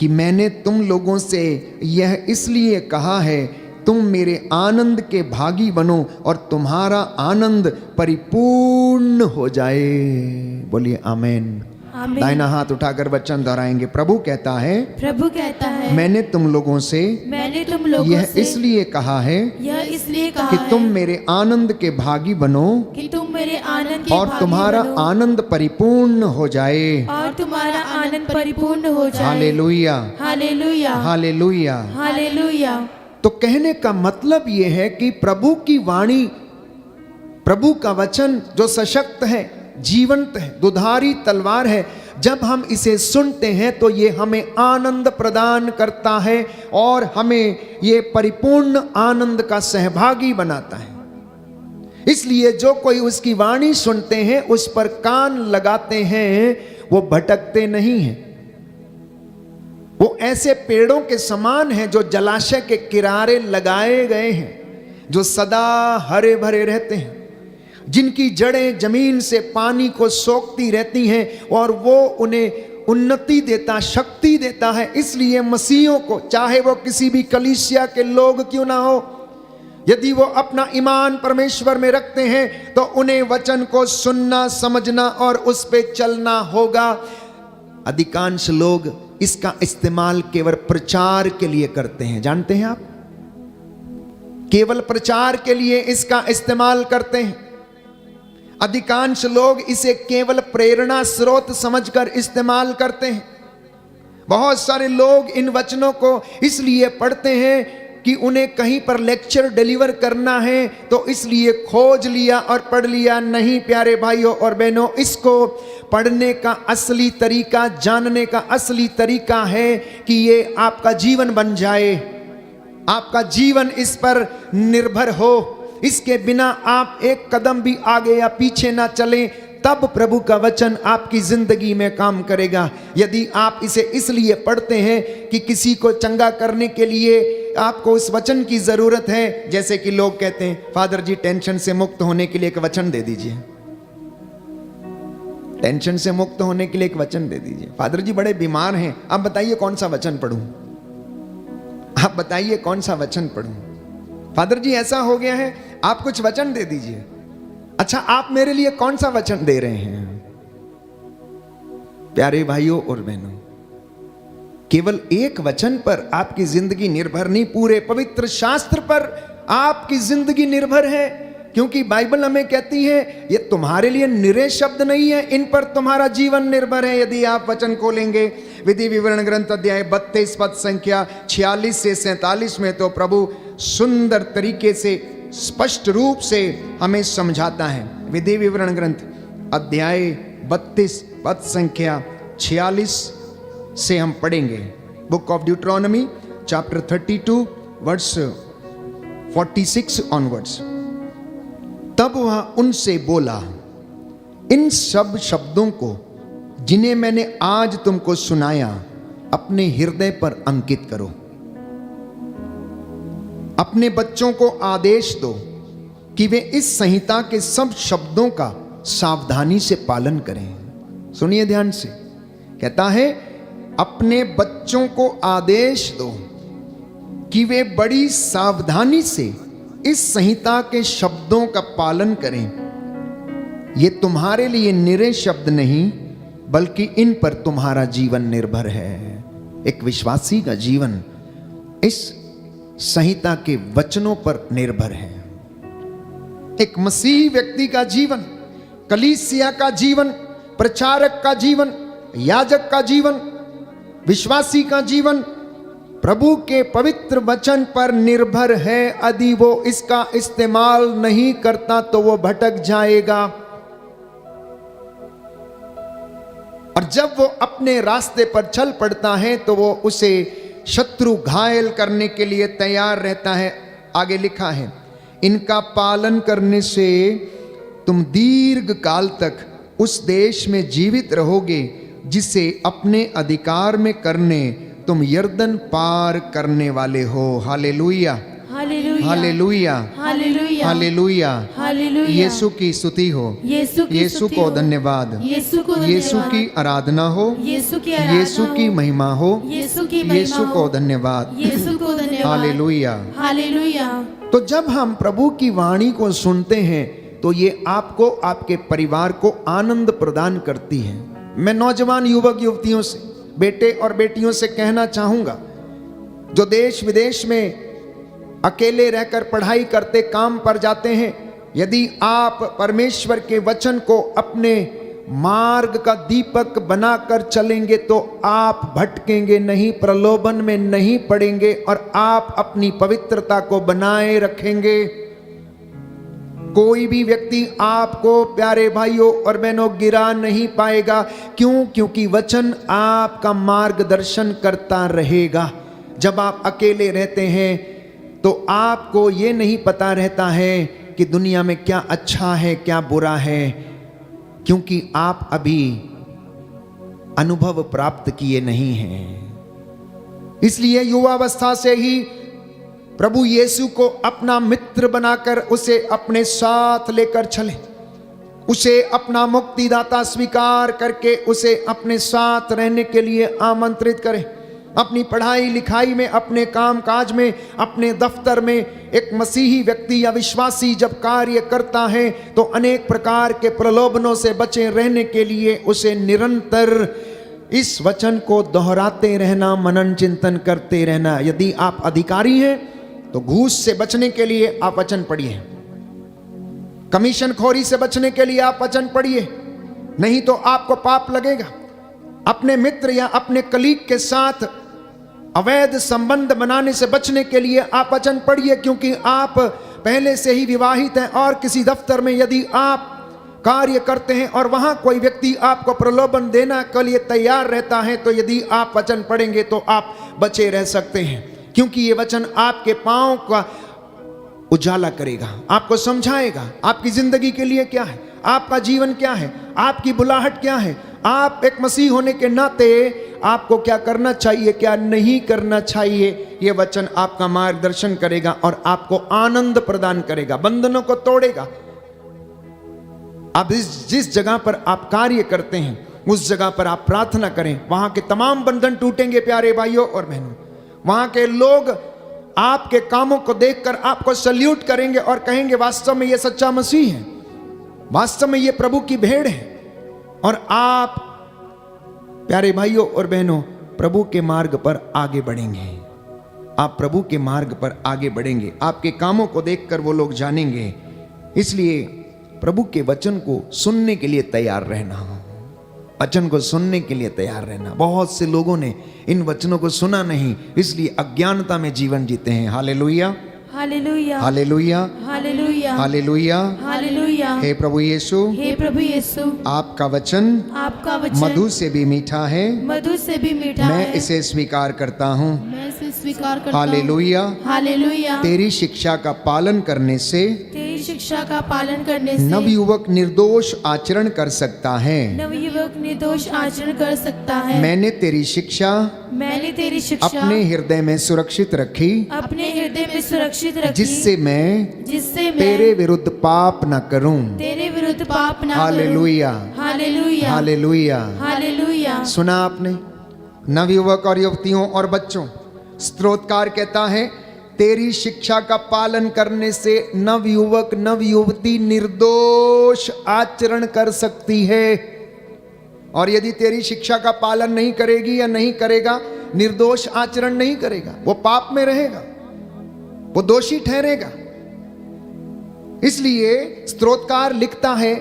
कि मैंने तुम लोगों से यह इसलिए कहा है, तुम मेरे आनंद के भागी बनो और तुम्हारा आनंद परिपूर्ण हो जाए। बोलिए आमेन। आमीन। दाहिना हाथ उठाकर वचन दोहराएंगे। प्रभु कहता है, प्रभु कहता है, मैंने तुम लोगों से मैंने तुम लोगों यह से इसलिए कहा है यह इसलिए कहा कि है तुम मेरे आनंद के भागी बनो कि तुम मेरे आनंद के और भागी तुम्हारा बनो आनंद परिपूर्ण हो जाए। और तुम्हारा आनंद परिपूर्ण हो जाए। Hallelujah, hallelujah, hallelujah. हालेलुया। तो कहने का मतलब यह है कि प्रभु की वाणी, प्रभु का वचन जो सशक्त है, जीवंत है, दुधारी तलवार है, जब हम इसे सुनते हैं तो ये हमें आनंद प्रदान करता है और हमें ये परिपूर्ण आनंद का सहभागी बनाता है। इसलिए जो कोई उसकी वाणी सुनते हैं, उस पर कान लगाते हैं, वो भटकते नहीं हैं। वो ऐसे पेड़ों के समान हैं जो जलाशय के किनारे लगाए गए हैं, जो सदा हरे भरे रहते हैं, जिनकी जड़ें जमीन से पानी को सोखती रहती हैं और वो उन्हें उन्नति देता, शक्ति देता है। इसलिए मसीहों को, चाहे वो किसी भी कलीसिया के लोग क्यों ना हो, यदि वो अपना ईमान परमेश्वर में रखते हैं तो उन्हें वचन को सुनना, समझना और उस पे चलना होगा। अधिकांश लोग इसका इस्तेमाल केवल प्रचार के लिए करते हैं, जानते हैं आप? केवल प्रचार के लिए इसका इस्तेमाल करते हैं। अधिकांश लोग इसे केवल प्रेरणा स्रोत समझकर इस्तेमाल करते हैं। बहुत सारे लोग इन वचनों को इसलिए पढ़ते हैं कि उन्हें कहीं पर लेक्चर डिलीवर करना है, तो इसलिए खोज लिया और पढ़ लिया। नहीं प्यारे भाइयों और बहनों, इसको पढ़ने का असली तरीका, जानने का असली तरीका है कि ये आपका जीवन बन जाए, आपका जीवन इस पर निर्भर हो। इसके बिना आप एक कदम भी आगे या पीछे ना चलें, तब प्रभु का वचन आपकी जिंदगी में काम करेगा। यदि आप इसे इसलिए पढ़ते हैं कि किसी को चंगा करने के लिए आपको उस वचन की जरूरत है, जैसे कि लोग कहते हैं, फादर जी टेंशन से मुक्त होने के लिए एक वचन दे दीजिए, टेंशन से मुक्त होने के लिए एक वचन दे दीजिए। फादर जी बड़े बीमार हैं, आप बताइए कौन सा वचन पढ़ूं, आप बताइए कौन सा वचन पढ़ूं। फादर जी ऐसा हो गया है, आप कुछ वचन दे दीजिए। अच्छा, आप मेरे लिए कौन सा वचन दे रहे हैं? प्यारे भाइयों और बहनों, केवल एक वचन पर आपकी जिंदगी निर्भर नहीं, पूरे पवित्र शास्त्र पर आपकी जिंदगी निर्भर है। क्योंकि बाइबल हमें कहती है ये तुम्हारे लिए निरे शब्द नहीं है, इन पर तुम्हारा जीवन निर्भर है। यदि आप वचन खोलेंगे विधि विवरण ग्रंथ अध्याय 32 पद संख्या 46 से 47 में, तो प्रभु सुंदर तरीके से, स्पष्ट रूप से हमें समझाता है। विधि विवरण ग्रंथ अध्याय 32 पद संख्या 46 से हम पढ़ेंगे। Book of Deuteronomy chapter 32 verse 46 onwards. तब वह उनसे बोला, इन सब शब्दों को जिन्हें मैंने आज तुमको सुनाया अपने हृदय पर अंकित करो। अपने बच्चों को आदेश दो कि वे इस संहिता के सब शब्दों का सावधानी से पालन करें। सुनिए ध्यान से, कहता है अपने बच्चों को आदेश दो कि वे बड़ी सावधानी से इस संहिता के शब्दों का पालन करें। ये तुम्हारे लिए निरे शब्द नहीं, बल्कि इन पर तुम्हारा जीवन निर्भर है। एक विश्वासी का जीवन इस संहिता के वचनों पर निर्भर है। एक मसीह व्यक्ति का जीवन, कलीसिया का जीवन, प्रचारक का जीवन, याजक का जीवन, विश्वासी का जीवन प्रभु के पवित्र वचन पर निर्भर है। यदि वो इसका इस्तेमाल नहीं करता तो वो भटक जाएगा, और जब वो अपने रास्ते पर चल पड़ता है तो वो उसे शत्रु घायल करने के लिए तैयार रहता है। आगे लिखा है, इनका पालन करने से तुम दीर्घ काल तक उस देश में जीवित रहोगे जिसे अपने अधिकार में करने तुम यर्दन पार करने वाले हो। Hallelujah, hallelujah hallelujah hallelujah hallelujah. Hallelujah. Yeshu की स्तुति हो, यीशु की यीशु स्तुति को हो। धन्यवाद, यीशु को यीशु धन्यवाद। की आराधना हो, यीशु की आराधना यीशु की हो। महिमा हो, यीशु की महिमा यीशु हो। को धन्यवाद। यीशु को धन्यवाद। हालेलुया। हालेलुया। तो जब हम प्रभु की वाणी को सुनते हैं तो ये आपको, आपके परिवार को आनंद प्रदान करती है। मैं नौजवान युवक युवतियों से, बेटे और बेटियों से कहना चाहूंगा, जो देश विदेश में अकेले रहकर पढ़ाई करते, काम पर जाते हैं, यदि आप परमेश्वर के वचन को अपने मार्ग का दीपक बनाकर चलेंगे तो आप भटकेंगे नहीं, प्रलोभन में नहीं पड़ेंगे और आप अपनी पवित्रता को बनाए रखेंगे। कोई भी व्यक्ति आपको, प्यारे भाइयों और बहनों, गिरा नहीं पाएगा। क्यों? क्योंकि वचन आपका मार्गदर्शन करता रहेगा। जब आप अकेले रहते हैं तो आपको ये नहीं पता रहता है कि दुनिया में क्या अच्छा है क्या बुरा है, क्योंकि आप अभी अनुभव प्राप्त किए नहीं हैं। इसलिए युवावस्था से ही प्रभु यीशु को अपना मित्र बनाकर उसे अपने साथ लेकर चले, उसे अपना मुक्तिदाता स्वीकार करके उसे अपने साथ रहने के लिए आमंत्रित करें। अपनी पढ़ाई लिखाई में, अपने काम काज में, अपने दफ्तर में एक मसीही व्यक्ति या विश्वासी जब कार्य करता है तो अनेक प्रकार के प्रलोभनों से बचे रहने के लिए उसे निरंतर इस वचन को दोहराते रहना, मनन चिंतन करते रहना। यदि आप अधिकारी हैं तो घूस से बचने के लिए आप वचन पढ़िए, कमीशन खोरी से बचने के लिए आप वचन पढ़िए, नहीं तो आपको पाप लगेगा। अपने मित्र या अपने कलीग के साथ अवैध संबंध बनाने से बचने के लिए आप वचन पढ़िए, क्योंकि आप पहले से ही विवाहित हैं और किसी दफ्तर में यदि आप कार्य करते हैं और वहां कोई व्यक्ति आपको प्रलोभन देना के लिए तैयार रहता है, तो यदि आप वचन पढ़ेंगे तो आप बचे रह सकते हैं, क्योंकि ये वचन आपके पांव का उजाला करेगा, आपको समझाएगा आपकी जिंदगी के लिए क्या है, आपका जीवन क्या है, आपकी बुलाहट क्या है, आप एक मसीह होने के नाते आपको क्या करना चाहिए, क्या नहीं करना चाहिए। ये वचन आपका मार्गदर्शन करेगा और आपको आनंद प्रदान करेगा, बंधनों को तोड़ेगा। अब जिस जगह पर आप कार्य करते हैं उस जगह पर आप प्रार्थना करें, वहां के तमाम बंधन टूटेंगे प्यारे भाइयों और बहनों। वहां के लोग आपके कामों को देखकर आपको सल्यूट करेंगे और कहेंगे वास्तव में ये सच्चा मसीह है, वास्तव में ये प्रभु की भेड़ है। और आप प्यारे भाइयों और बहनों प्रभु के मार्ग पर आगे बढ़ेंगे, आप प्रभु के मार्ग पर आगे बढ़ेंगे, आपके कामों को देखकर वो लोग जानेंगे। इसलिए प्रभु के वचन को सुनने के लिए तैयार रहना, वचन को सुनने के लिए तैयार रहना। बहुत से लोगों ने इन वचनों को सुना नहीं, इसलिए अज्ञानता में जीवन जीते हैं। Hallelujah hallelujah hallelujah hallelujah hallelujah. Hallelujah. हे प्रभु यीशु, हे प्रभु यीशु, आपका वचन आपका वचन मधु से भी मीठा है, मधु से भी मीठा मैं है, इसे स्वीकार करता हूँ। मैं इसे स्वीकार करता हूँ। हालेलुया। हालेलुया। तेरी शिक्षा का पालन करने से तेरी शिक्षा का पालन करने से नवयुवक निर्दोष आचरण कर सकता है। नवयुवक निर्दोष आचरण कर सकता है। मैंने तेरी शिक्षा मैंने तेरी शिक्षा अपने हृदय में सुरक्षित रखी, अपने हृदय में सुरक्षित रखी, जिससे मैं मैं तेरे विरुद्ध पाप न करूं। तेरे विरुद्ध पाप ना करूं। Hallelujah hallelujah hallelujah. हालेलुया। सुना आपने? नवयुवक और युवतियों और बच्चों, स्तोत्रकार कहता है तेरी शिक्षा का पालन करने से नवयुवक नवयुवती निर्दोष आचरण कर सकती है। और यदि तेरी शिक्षा का पालन नहीं करेगी या नहीं करेगा, निर्दोष आचरण नहीं करेगा, वो पाप में रहेगा, वो दोषी ठहरेगा। इसलिए स्तोत्रकार लिखता है,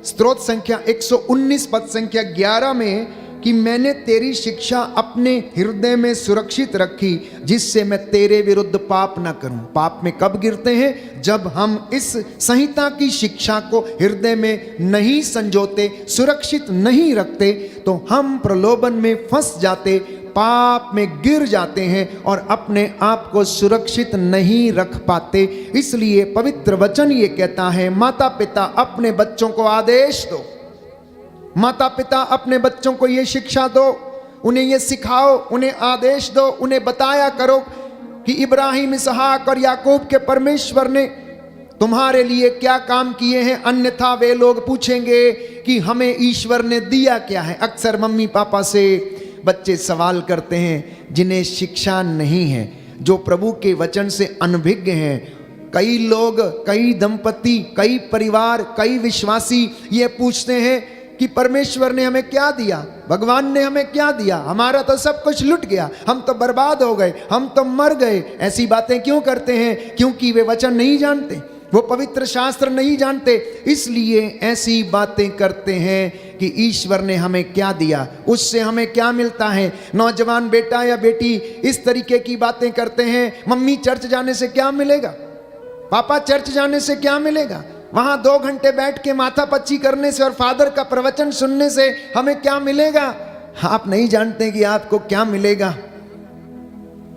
स्तोत्र संख्या 119 पद संख्या 11 में, कि मैंने तेरी शिक्षा अपने हृदय में सुरक्षित रखी, जिससे मैं तेरे विरुद्ध पाप ना करूं। पाप में कब गिरते हैं? जब हम इस संहिता की शिक्षा को हृदय में नहीं संजोते, सुरक्षित नहीं रखते, तो हम प्रलोभन में फंस जाते, पाप में गिर जाते हैं और अपने आप को सुरक्षित नहीं रख पाते। इसलिए पवित्र वचन ये कहता है, माता पिता अपने बच्चों को आदेश दो, माता पिता अपने बच्चों को ये शिक्षा दो, उन्हें ये सिखाओ, उन्हें आदेश दो, उन्हें बताया करो कि इब्राहिम, इसहाक और याकूब के परमेश्वर ने तुम्हारे लिए क्या काम किए हैं, अन्यथा वे लोग पूछेंगे कि हमें ईश्वर ने दिया क्या है। अक्सर मम्मी पापा से बच्चे सवाल करते हैं जिन्हें शिक्षा नहीं है, जो प्रभु के वचन से अनभिज्ञ हैं। कई लोग, कई दंपति, कई परिवार, कई विश्वासी ये पूछते हैं कि परमेश्वर ने हमें क्या दिया, भगवान ने हमें क्या दिया, हमारा तो सब कुछ लुट गया, हम तो बर्बाद हो गए, हम तो मर गए। ऐसी बातें क्यों करते हैं? क्योंकि वे वचन नहीं जानते, वो पवित्र शास्त्र नहीं जानते, इसलिए ऐसी बातें करते हैं कि ईश्वर ने हमें क्या दिया, उससे हमें क्या मिलता है। नौजवान बेटा या बेटी इस तरीके की बातें करते हैं, मम्मी चर्च जाने से क्या मिलेगा, पापा चर्च जाने से क्या मिलेगा, वहां 2 घंटे बैठ के माथा पच्ची करने से और फादर का प्रवचन सुनने से हमें क्या मिलेगा। आप नहीं जानते कि आपको क्या मिलेगा।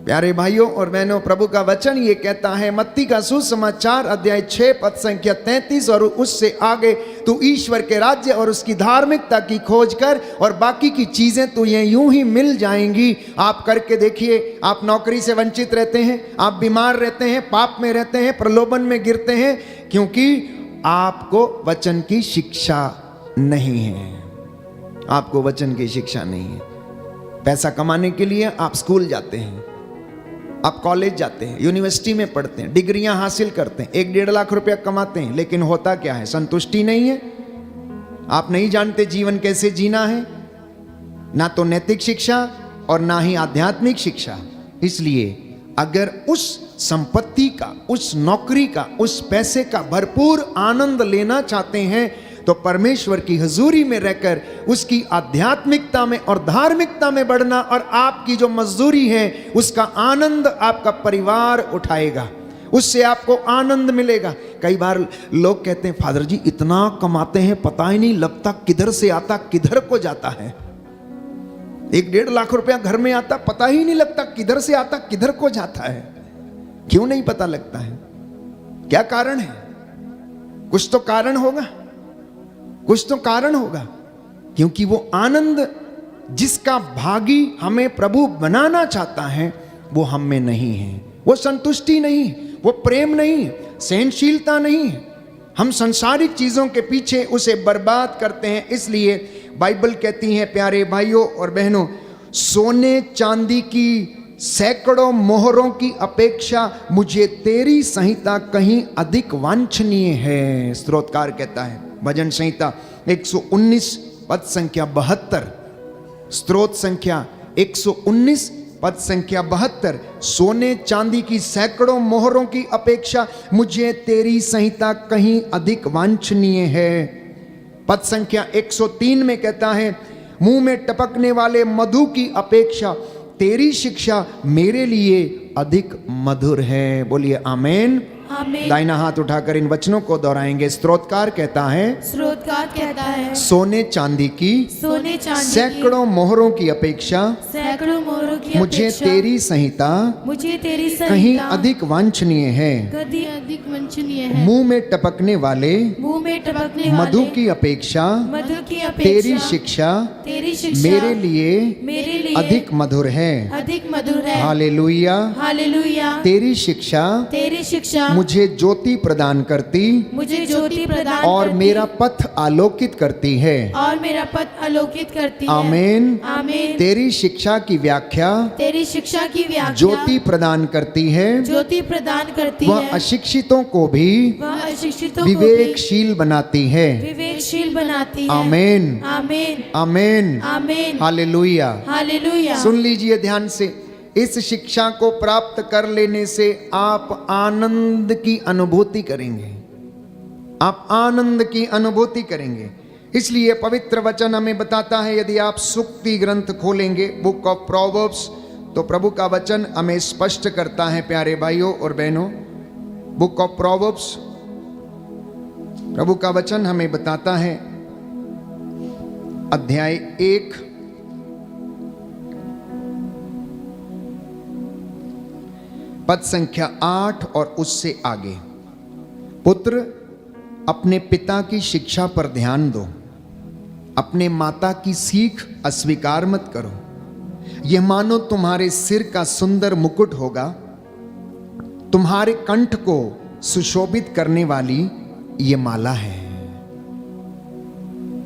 प्यारे भाइयों और बहनों, प्रभु का वचन ये कहता है, मत्ती का सुसमाचार अध्याय 6 पद संख्या 33 और उससे आगे, तू ईश्वर के राज्य और उसकी धार्मिकता की खोज कर और बाकी की चीजें तुझे यूं ही मिल जाएंगी। आप करके देखिए, आप नौकरी से वंचित रहते हैं, आप बीमार रहते हैं, पाप में रहते हैं, प्रलोभन में गिरते हैं, क्योंकि आपको वचन की शिक्षा नहीं है। आपको वचन की शिक्षा नहीं है। पैसा कमाने के लिए आप स्कूल जाते हैं, आप कॉलेज जाते हैं, यूनिवर्सिटी में पढ़ते हैं, डिग्रियां हासिल करते हैं, 1-1.5 लाख रुपया कमाते हैं, लेकिन होता क्या है? संतुष्टि नहीं है। आप नहीं जानते जीवन कैसे जीना है, ना तो नैतिक शिक्षा और ना ही आध्यात्मिक शिक्षा। इसलिए अगर उस संपत्ति का, उस नौकरी का, उस पैसे का भरपूर आनंद लेना चाहते हैं तो परमेश्वर की हुजूरी में रहकर उसकी आध्यात्मिकता में और धार्मिकता में बढ़ना, और आपकी जो मजदूरी है उसका आनंद आपका परिवार उठाएगा, उससे आपको आनंद मिलेगा। कई बार लोग कहते हैं, फादर जी इतना कमाते हैं, पता ही नहीं लगता किधर से आता किधर को जाता है। 1-1.5 लाख रुपया घर में आता, पता ही नहीं लगता किधर से आता किधर को जाता है। क्यों नहीं पता लगता है? क्या कारण है? कुछ तो कारण होगा, कुछ तो कारण होगा, क्योंकि वो आनंद जिसका भागी हमें प्रभु बनाना चाहता है वो हम में नहीं है। वो संतुष्टि नहीं, वो प्रेम नहीं, सहनशीलता नहीं है। हम संसारिक चीजों के पीछे उसे बर्बाद करते हैं। इसलिए बाइबल कहती है, प्यारे भाइयों और बहनों, सोने चांदी की सैकड़ों मोहरों की अपेक्षा मुझे तेरी संहिता कहीं अधिक वांछनीय है। स्तोत्रकार कहता है, भजन संहिता 119 पद संख्या 72, स्तोत्र संख्या 119 पद संख्या 72, सोने चांदी की सैकड़ों मोहरों की अपेक्षा मुझे तेरी संहिता कहीं अधिक वांछनीय है। पद संख्या 103 में कहता है, मुंह में टपकने वाले मधु की अपेक्षा तेरी शिक्षा मेरे लिए अधिक मधुर है। बोलिए आमीन। आमीन। दाहिना हाथ उठाकर इन वचनों को दोहराएंगे। स्तोत्रकार कहता है, स्रोतकार कहता है, सोने चांदी की सैकड़ों मोहरों की अपेक्षा मोहरों की मुझे अपेक्षा तेरी संहिता मुझे तेरी कहीं संहिता अधिक वांछनीय है। कहीं अधिक वांछनीय है। मुंह में टपकने वाले मधु की अपेक्षा तेरी शिक्षा मेरे लिए अधिक मधुर है। हालेलुया। हालेलुया। तेरी शिक्षा मुझे ज्योति प्रदान करती और मेरा पथ आलोकित करती है। आमीन। आमीन। तेरी शिक्षा की व्याख्या ज्योति प्रदान करती है। वह अशिक्षितों को भी विवेकशील बनाती है। आमीन। आमीन। आमीन। आमीन। हालेलुया। हालेलुया। सुन लीजिए ध्यान से, इस शिक्षा को प्राप्त कर लेने से आप आनंद की अनुभूति करेंगे। आप आनंद की अनुभूति करेंगे। इसलिए पवित्र वचन हमें बताता है, यदि आप सुक्ति ग्रंथ खोलेंगे, बुक ऑफ प्रोवर्ब्स, तो प्रभु का वचन हमें स्पष्ट करता है, प्यारे भाइयों और बहनों, बुक ऑफ प्रोवर्ब्स, प्रभु का वचन हमें बताता है, अध्याय 1 पद संख्या 8 और उससे आगे, पुत्र अपने पिता की शिक्षा पर ध्यान दो, अपने माता की सीख अस्वीकार मत करो। यह मानो तुम्हारे सिर का सुंदर मुकुट होगा तुम्हारे कंठ को सुशोभित करने वाली ये माला है।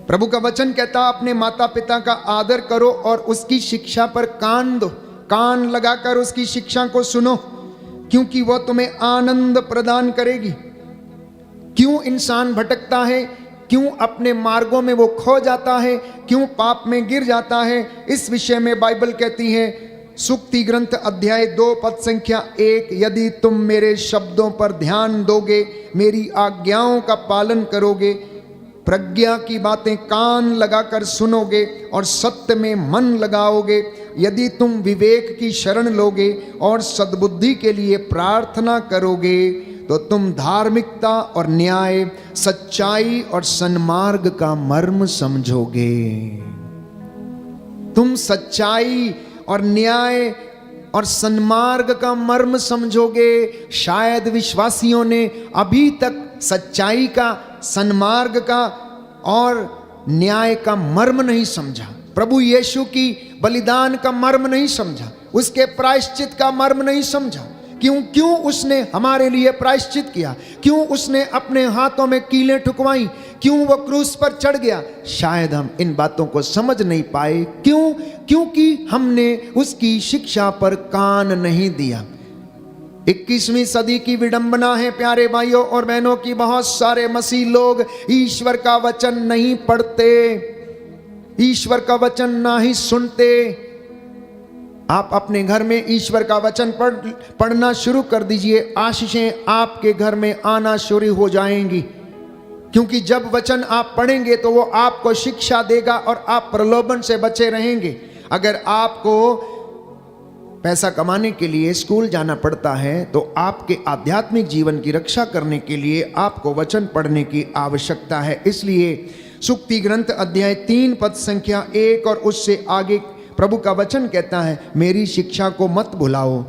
प्रभु का वचन कहता, अपने माता पिता का आदर करो और उसकी शिक्षा पर कान दो, कान लगाकर उसकी शिक्षा को सुनो, क्योंकि वह तुम्हें आनंद प्रदान करेगी। क्यों इंसान भटकता है, क्यों अपने मार्गों में वो खो जाता है, क्यों पाप में गिर जाता है, इस विषय में बाइबल कहती है, सूक्ति ग्रंथ अध्याय 2 पद संख्या 1, यदि तुम मेरे शब्दों पर ध्यान दोगे, मेरी आज्ञाओं का पालन करोगे, प्रज्ञा की बातें कान लगाकर सुनोगे और सत्य में मन लगाओगे, यदि तुम विवेक की शरण लोगे और सद्बुद्धि के लिए प्रार्थना करोगे, तो तुम धार्मिकता और न्याय, सच्चाई और सन्मार्ग का मर्म समझोगे। तुम सच्चाई और न्याय और सन्मार्ग का मर्म समझोगे। शायद विश्वासियों ने अभी तक सच्चाई का, सन्मार्ग का और न्याय का मर्म नहीं समझा, प्रभु यीशु की बलिदान का मर्म नहीं समझा, उसके प्रायश्चित का मर्म नहीं समझा। क्यों उसने हमारे लिए प्रायश्चित किया, क्यों उसने अपने हाथों में कीलें ठुकवाई, क्यों वो क्रूस पर चढ़ गया, शायद हम इन बातों को समझ नहीं पाए। क्योंकि हमने उसकी शिक्षा पर कान नहीं दिया। 21वीं सदी की विडंबना है प्यारे भाइयों और बहनों की, बहुत सारे मसीह लोग ईश्वर का वचन नहीं पढ़ते, ईश्वर का वचन ना ही सुनते। आप अपने घर में ईश्वर का वचन पढ़ना शुरू कर दीजिए, आशीषें आपके घर में आना शुरू हो जाएंगी। क्योंकि जब वचन आप पढ़ेंगे तो वो आपको शिक्षा देगा और आप प्रलोभन से बचे रहेंगे। अगर आपको पैसा कमाने के लिए स्कूल जाना पड़ता है तो आपके आध्यात्मिक जीवन की रक्षा करने के लिए आपको वचन पढ़ने की आवश्यकता है। इसलिए सूक्ति ग्रंथ अध्याय 3 पद संख्या 1 और उससे आगे प्रभु का वचन कहता है, मेरी शिक्षा को मत भुलाओ,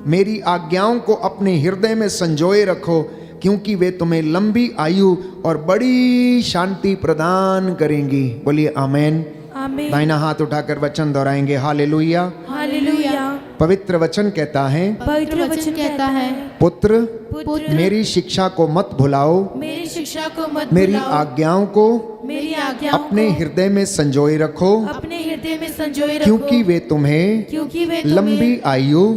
मेरी आज्ञाओं को अपने हृदय में संजोए रखो, क्योंकि वे तुम्हें लंबी आयु और बड़ी शांति प्रदान करेंगी। बोलिए आमेन। आमीन। दाहिना हाथ उठाकर वचन दोहराएंगे, हालेलुया। हालेलुया। पवित्र वचन कहता है, पवित्र वचन कहता है, पुत्र पुत्र मेरी शिक्षा को मत भुलाओ, मेरी शिक्षा को मत मेरी भुलाओ, आज्ञाओं को मेरी आज्ञाओं अपने को हृदय में संजोए रखो, अपने हृदय में संजोए रखो, क्योंकि वे तुम्हें लंबी आयु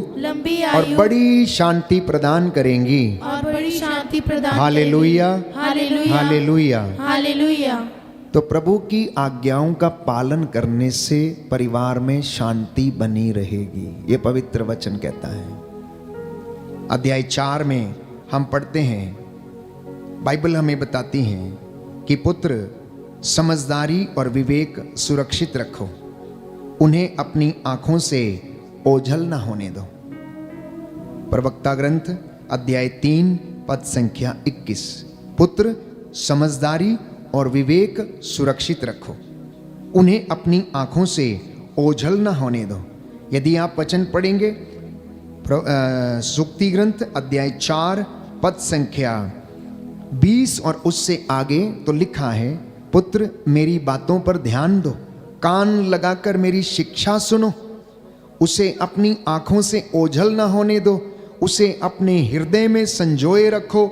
और बड़ी शांति प्रदान करेंगी। और बड़ी शांति प्रदान हालेलुया, हालेलुया, हालेलुया। हालेलुया। तो प्रभु की आज्ञाओं का पालन करने से परिवार में शांति बनी रहेगी, ये पवित्र वचन कहता है। अध्याय 4 में हम पढ़ते हैं, बाइबल हमें बताती है कि पुत्र समझदारी और विवेक सुरक्षित रखो, उन्हें अपनी आंखों से ओझल न होने दो। प्रवक्ता ग्रंथ अध्याय 3 पद संख्या 21, पुत्र समझदारी और विवेक सुरक्षित रखो, उन्हें अपनी आंखों से ओझल न होने दो। यदि आप वचन पढ़ेंगे सूक्ति ग्रंथ अध्याय 4 पद संख्या 20 और उससे आगे तो लिखा है, पुत्र मेरी बातों पर ध्यान दो, कान लगाकर मेरी शिक्षा सुनो, उसे अपनी आंखों से ओझल न होने दो, उसे अपने हृदय में संजोए रखो,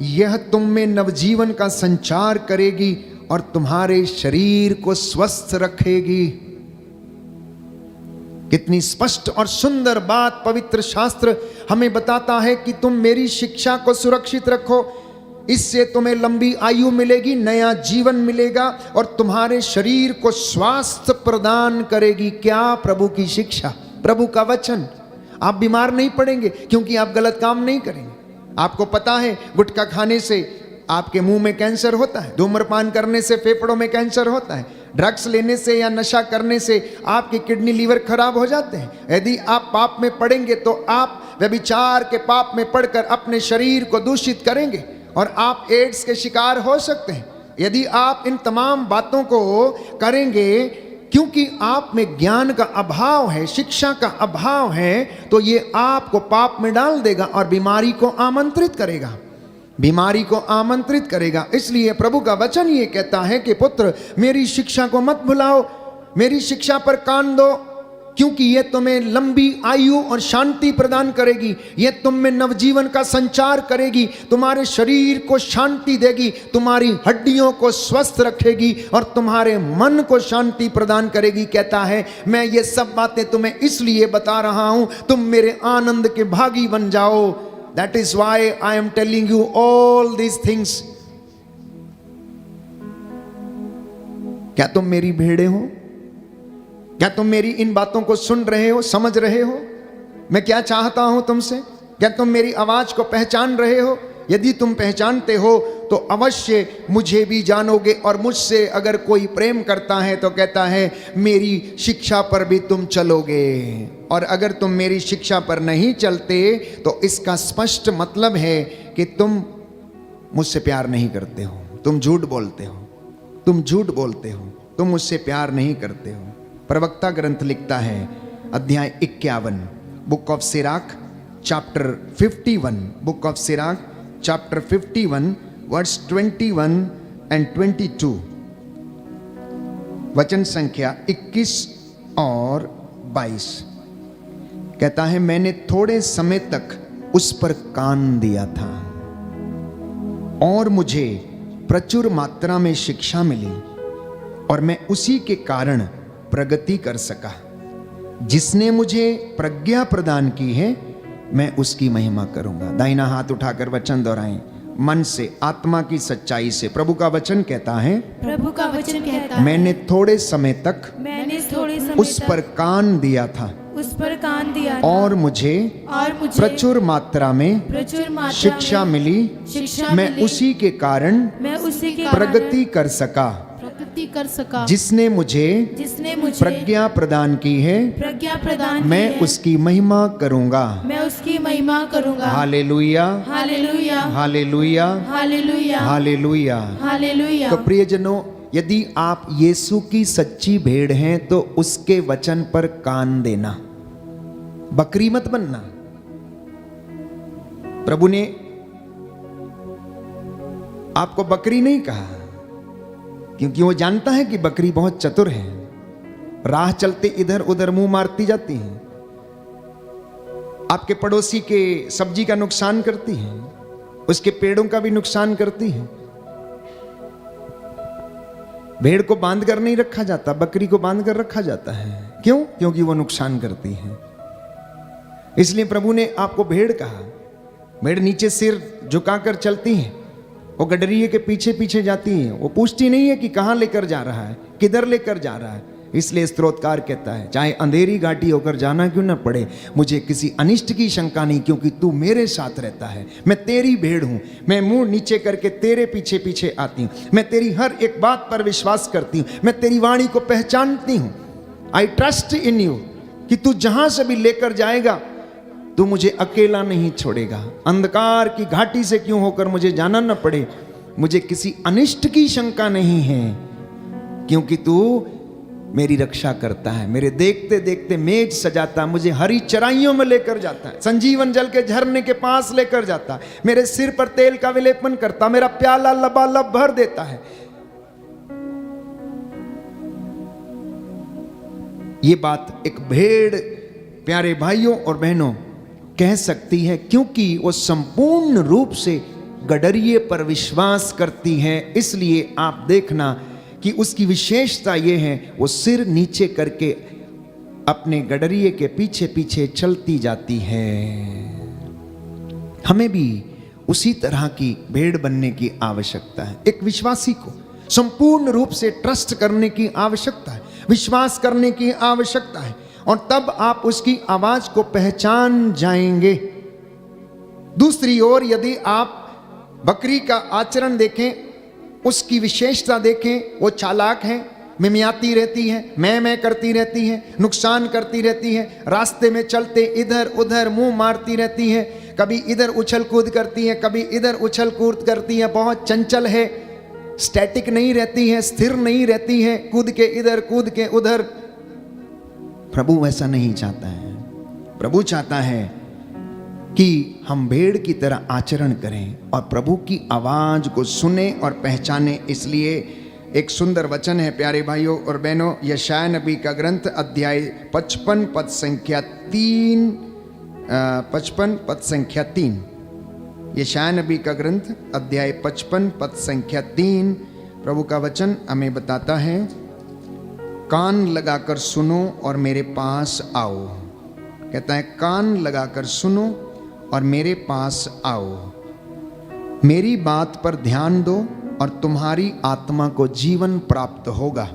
यह तुम में नवजीवन का संचार करेगी और तुम्हारे शरीर को स्वस्थ रखेगी। कितनी स्पष्ट और सुंदर बात पवित्र शास्त्र हमें बताता है कि तुम मेरी शिक्षा को सुरक्षित रखो, इससे तुम्हें लंबी आयु मिलेगी, नया जीवन मिलेगा और तुम्हारे शरीर को स्वास्थ्य प्रदान करेगी। क्या? प्रभु की शिक्षा, प्रभु का वचन। आप बीमार नहीं पड़ेंगे क्योंकि आप गलत काम नहीं करेंगे। आपको पता है गुटखा खाने से आपके मुंह में कैंसर होता है, धूम्रपान करने से फेफड़ों में कैंसर होता है, ड्रग्स लेने से या नशा करने से आपकी किडनी लीवर खराब हो जाते हैं। यदि आप पाप में पड़ेंगे तो आप व्यभिचार के पाप में पड़कर अपने शरीर को दूषित करेंगे और आप एड्स के शिकार हो सकते हैं। यदि आप इन तमाम बातों को करेंगे क्योंकि आप में ज्ञान का अभाव है, शिक्षा का अभाव है, तो ये आपको पाप में डाल देगा और बीमारी को आमंत्रित करेगा, बीमारी को आमंत्रित करेगा। इसलिए प्रभु का वचन ये कहता है कि पुत्र मेरी शिक्षा को मत भुलाओ, मेरी शिक्षा पर कान दो, क्योंकि ये तुम्हें लंबी आयु और शांति प्रदान करेगी, ये तुम में नवजीवन का संचार करेगी, तुम्हारे शरीर को शांति देगी, तुम्हारी हड्डियों को स्वस्थ रखेगी और तुम्हारे मन को शांति प्रदान करेगी। कहता है मैं ये सब बातें तुम्हें इसलिए बता रहा हूं, तुम मेरे आनंद के भागी बन जाओ। That is why I am telling you all these things. क्या तुम मेरी भेड़े हो? क्या तुम मेरी इन बातों को सुन रहे हो, समझ रहे हो? मैं क्या चाहता हूं तुमसे? क्या तुम मेरी आवाज को पहचान रहे हो? यदि तुम पहचानते हो तो अवश्य मुझे भी जानोगे, और मुझसे अगर कोई प्रेम करता है तो कहता है मेरी शिक्षा पर भी तुम चलोगे। और अगर तुम मेरी शिक्षा पर नहीं चलते तो इसका स्पष्ट मतलब है कि तुम मुझसे प्यार नहीं करते हो, तुम झूठ बोलते हो, तुम झूठ बोलते हो, तुम मुझसे प्यार नहीं करते हो। प्रवक्ता ग्रंथ लिखता है अध्याय 51, book of Sirach chapter 51, book of Sirach chapter 51 verse 21 and 22, वचन संख्या 21 और 22। कहता है मैंने थोड़े समय तक उस पर कान दिया था और मुझे प्रचुर मात्रा में शिक्षा मिली और मैं उसी के कारण प्रगति कर सका। जिसने मुझे प्रज्ञा प्रदान की है मैं उसकी महिमा करूंगा। दाहिना हाथ उठाकर वचन दोहराएं, मन से, आत्मा की सच्चाई से। प्रभु का वचन कहता है, प्रभु का वचन कहता है, मैंने थोड़े समय तक उस पर कान दिया था और मुझे प्रचुर मात्रा में शिक्षा मिली, मैं उसी के कारण प्रगति कर सका। जिसने मुझे प्रज्ञा प्रदान की है मैं उसकी महिमा करूंगा। Hallelujah, hallelujah, hallelujah, hallelujah, hallelujah, hallelujah. तो प्रियजनों, यदि आप यीशु की सच्ची भेड़ हैं तो उसके वचन पर कान देना, बकरी मत बनना। प्रभु ने आपको बकरी नहीं कहा क्योंकि वो जानता है कि बकरी बहुत चतुर है, राह चलते इधर उधर मुंह मारती जाती है, आपके पड़ोसी के सब्जी का नुकसान करती है, उसके पेड़ों का भी नुकसान करती है। भेड़ को बांध कर नहीं रखा जाता, बकरी को बांध कर रखा जाता है। क्यों? क्योंकि वो नुकसान करती है। इसलिए प्रभु ने आपको भेड़ कहा। भेड़ नीचे सिर झुकाकर चलती है, वो गडरिये के पीछे पीछे जाती है, वो पूछती नहीं है कि कहां लेकर जा रहा है, किधर लेकर जा रहा है। इसलिए स्तोत्रकार कहता है चाहे अंधेरी घाटी होकर जाना क्यों न पड़े, मुझे किसी अनिष्ट की शंका नहीं, क्योंकि तू मेरे साथ रहता है। मैं तेरी भेड़ हूं, मैं मुंह नीचे करके तेरे पीछे पीछे आती हूं, मैं तेरी हर एक बात पर विश्वास करती हूं, मैं तेरी वाणी को पहचानती हूं। आई ट्रस्ट इन यू कि तू जहां से भी लेकर जाएगा तू मुझे अकेला नहीं छोड़ेगा। अंधकार की घाटी से क्यों होकर मुझे जाना न पड़े, मुझे किसी अनिष्ट की शंका नहीं है, क्योंकि तू मेरी रक्षा करता है। मेरे देखते देखते मेज सजाता, मुझे हरी चराइयों में लेकर जाता है, संजीवन जल के झरने के पास लेकर जाता, मेरे सिर पर तेल का विलेपन करता, मेरा प्याला लबालब भर देता है। ये बात एक भेड़ प्यारे भाइयों और बहनों कह सकती है, क्योंकि वो संपूर्ण रूप से गडरिये पर विश्वास करती है। इसलिए आप देखना कि उसकी विशेषता यह है, वो सिर नीचे करके अपने गडरिये के पीछे पीछे चलती जाती है। हमें भी उसी तरह की भेड़ बनने की आवश्यकता है। एक विश्वासी को संपूर्ण रूप से ट्रस्ट करने की आवश्यकता है, विश्वास करने की आवश्यकता है, और तब आप उसकी आवाज को पहचान जाएंगे। दूसरी ओर यदि आप बकरी का आचरण देखें, उसकी विशेषता देखें, वो चालाक है, मिमियाती रहती है, मैं करती रहती है, नुकसान करती रहती है, रास्ते में चलते इधर उधर मुंह मारती रहती है, कभी इधर उछल कूद करती है, कभी इधर उछल कूद करती है, बहुत चंचल है, स्टैटिक नहीं रहती है, स्थिर नहीं रहती है, कूद के इधर कूद के उधर। प्रभु वैसा नहीं चाहता है। प्रभु चाहता है कि हम भेड़ की तरह आचरण करें और प्रभु की आवाज को सुने और पहचाने। इसलिए एक सुंदर वचन है प्यारे भाइयों और बहनों, यशायाह नबी का ग्रंथ अध्याय 55 पद संख्या 3, 55 पद संख्या 3। यशायाह नबी का ग्रंथ अध्याय 55 पद संख्या 3। प्रभु का वचन हमें बताता है, कान लगाकर सुनो और मेरे पास आओ। कहता है कान लगाकर सुनो और मेरे पास आओ, मेरी बात पर ध्यान दो और तुम्हारी आत्मा को जीवन प्राप्त होगा।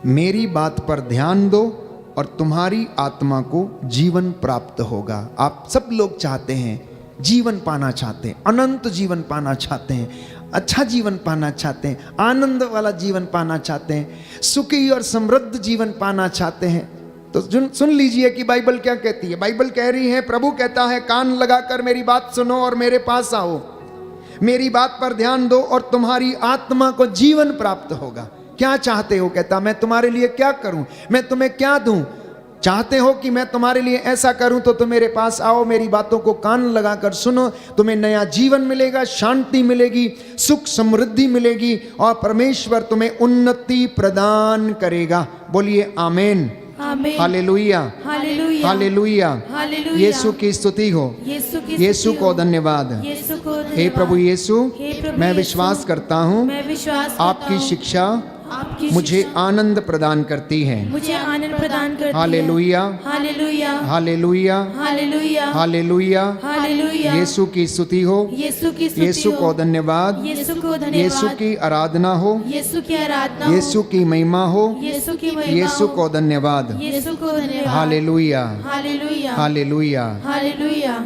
मेरी बात पर ध्यान दो और तुम्हारी आत्मा को जीवन प्राप्त होगा। आप सब लोग चाहते हैं, जीवन पाना चाहते हैं, अनंत जीवन पाना चाहते हैं, अच्छा जीवन पाना चाहते हैं, आनंद वाला जीवन पाना चाहते हैं, सुखी और समृद्ध जीवन पाना चाहते हैं। तो सुन लीजिए कि बाइबल क्या कहती है। बाइबल कह रही है, प्रभु कहता है कान लगाकर मेरी बात सुनो और मेरे पास आओ, मेरी बात पर ध्यान दो और तुम्हारी आत्मा को जीवन प्राप्त होगा। क्या चाहते हो? कहता मैं तुम्हारे लिए क्या करूं, मैं तुम्हें क्या दूं? चाहते हो कि मैं तुम्हारे लिए ऐसा करूं तो तुम मेरे पास आओ, मेरी बातों को कान लगाकर सुनो, तुम्हें नया जीवन मिलेगा, शांति मिलेगी, सुख समृद्धि मिलेगी और परमेश्वर तुम्हें उन्नति प्रदान करेगा। बोलिए आमीन, hallelujah, hallelujah, hallelujah, hallelujah. Yeshu की स्तुति हो, यीशु को धन्यवाद। हे प्रभु यीशु, मैं विश्वास करता हूँ आपकी शिक्षा मुझे आनंद प्रदान करती है। मुझे आनंद प्रदान करती है। Hallelujah, hallelujah, hallelujah, hallelujah, hallelujah, hallelujah. Yeshu की स्तुति हो, यीशु को धन्यवाद, यीशु की आराधना हो, यीशु की आराधना, यीशु की महिमा हो, यीशु की महिमा, यीशु को धन्यवाद। यीशु को धन्यवाद। हालेलुया, हालेलुया, हालेलुया। हालेलुया।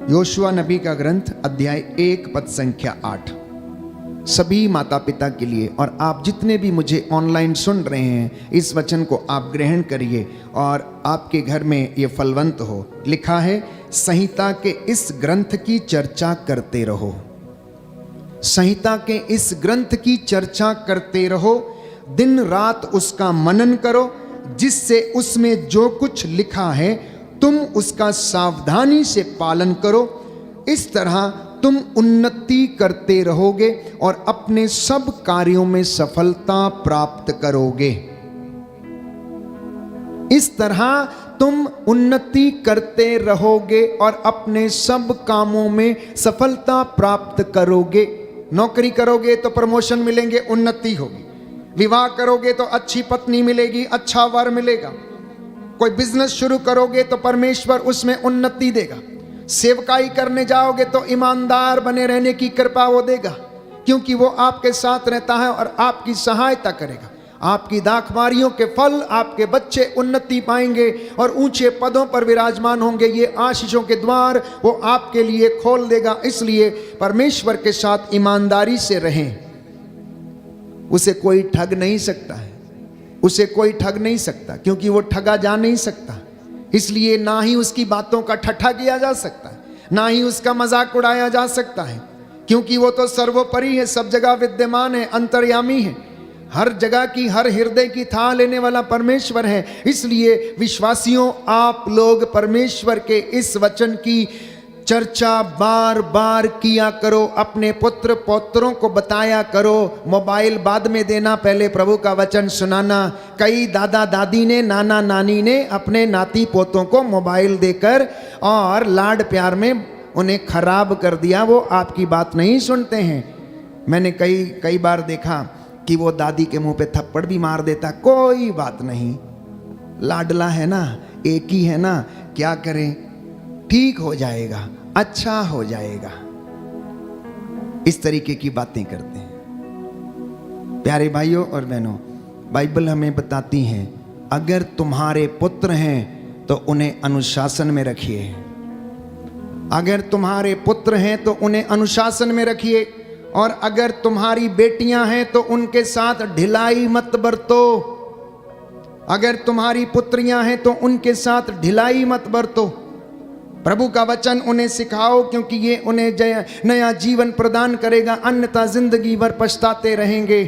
योशुआ नबी का ग्रंथ अध्याय 1 पद संख्या 8। सभी माता पिता के लिए और आप जितने भी मुझे ऑनलाइन सुन रहे हैं, इस वचन को आप ग्रहण करिए और आपके घर में ये फलवंत हो। लिखा है, संहिता के इस ग्रंथ की चर्चा करते रहो। संहिता के इस ग्रंथ की चर्चा करते रहो, दिन रात उसका मनन करो, जिससे उसमें जो कुछ लिखा है तुम उसका सावधानी से पालन करो। इस तरह तुम उन्नति करते रहोगे और अपने सब कार्यों में सफलता प्राप्त करोगे। इस तरह तुम उन्नति करते रहोगे और अपने सब कामों में सफलता प्राप्त करोगे। नौकरी करोगे तो प्रमोशन मिलेंगे, उन्नति होगी। विवाह करोगे तो अच्छी पत्नी मिलेगी, अच्छा वर मिलेगा। कोई बिजनेस शुरू करोगे तो परमेश्वर उसमें उन्नति देगा। सेवकाई करने जाओगे तो ईमानदार बने रहने की कृपा वो देगा, क्योंकि वो आपके साथ रहता है और आपकी सहायता करेगा। आपकी दाखमारियों के फल आपके बच्चे उन्नति पाएंगे और ऊंचे पदों पर विराजमान होंगे। ये आशीषों के द्वार वो आपके लिए खोल देगा। इसलिए परमेश्वर के साथ ईमानदारी से रहें। उसे कोई ठग नहीं सकता है, उसे कोई ठग नहीं सकता, क्योंकि वो ठगा जा नहीं सकता। इसलिए ना ही उसकी बातों का ठट्ठा किया जा सकता है, ना ही उसका मजाक उड़ाया जा सकता है, क्योंकि वो तो सर्वोपरि है, सब जगह विद्यमान है, अंतर्यामी है, हर जगह की हर हृदय की थाह लेने वाला परमेश्वर है। इसलिए विश्वासियों, आप लोग परमेश्वर के इस वचन की चर्चा बार बार किया करो, अपने पुत्र पौत्रों को बताया करो। मोबाइल बाद में देना, पहले प्रभु का वचन सुनाना। कई दादा दादी ने, नाना नानी ने अपने नाती पोतों को मोबाइल देकर और लाड प्यार में उन्हें खराब कर दिया। वो आपकी बात नहीं सुनते हैं। मैंने कई बार देखा कि वो दादी के मुंह पे थप्पड़ भी मार देता, कोई बात नहीं, लाडला है ना, एक ही है ना, क्या करें, ठीक हो जाएगा, अच्छा हो जाएगा। इस तरीके की बातें करते हैं। प्यारे भाइयों और बहनों, बाइबल हमें बताती है, अगर तुम्हारे पुत्र हैं तो उन्हें अनुशासन में रखिए। अगर तुम्हारे पुत्र हैं तो उन्हें अनुशासन में रखिए, और अगर तुम्हारी बेटियां हैं तो उनके साथ ढिलाई मत बरतो। अगर तुम्हारी पुत्रियां हैं तो उनके साथ ढिलाई मत बरतो। प्रभु का वचन उन्हें सिखाओ, क्योंकि ये उन्हें नया जीवन प्रदान करेगा, अन्यथा जिंदगी भर पछताते रहेंगे।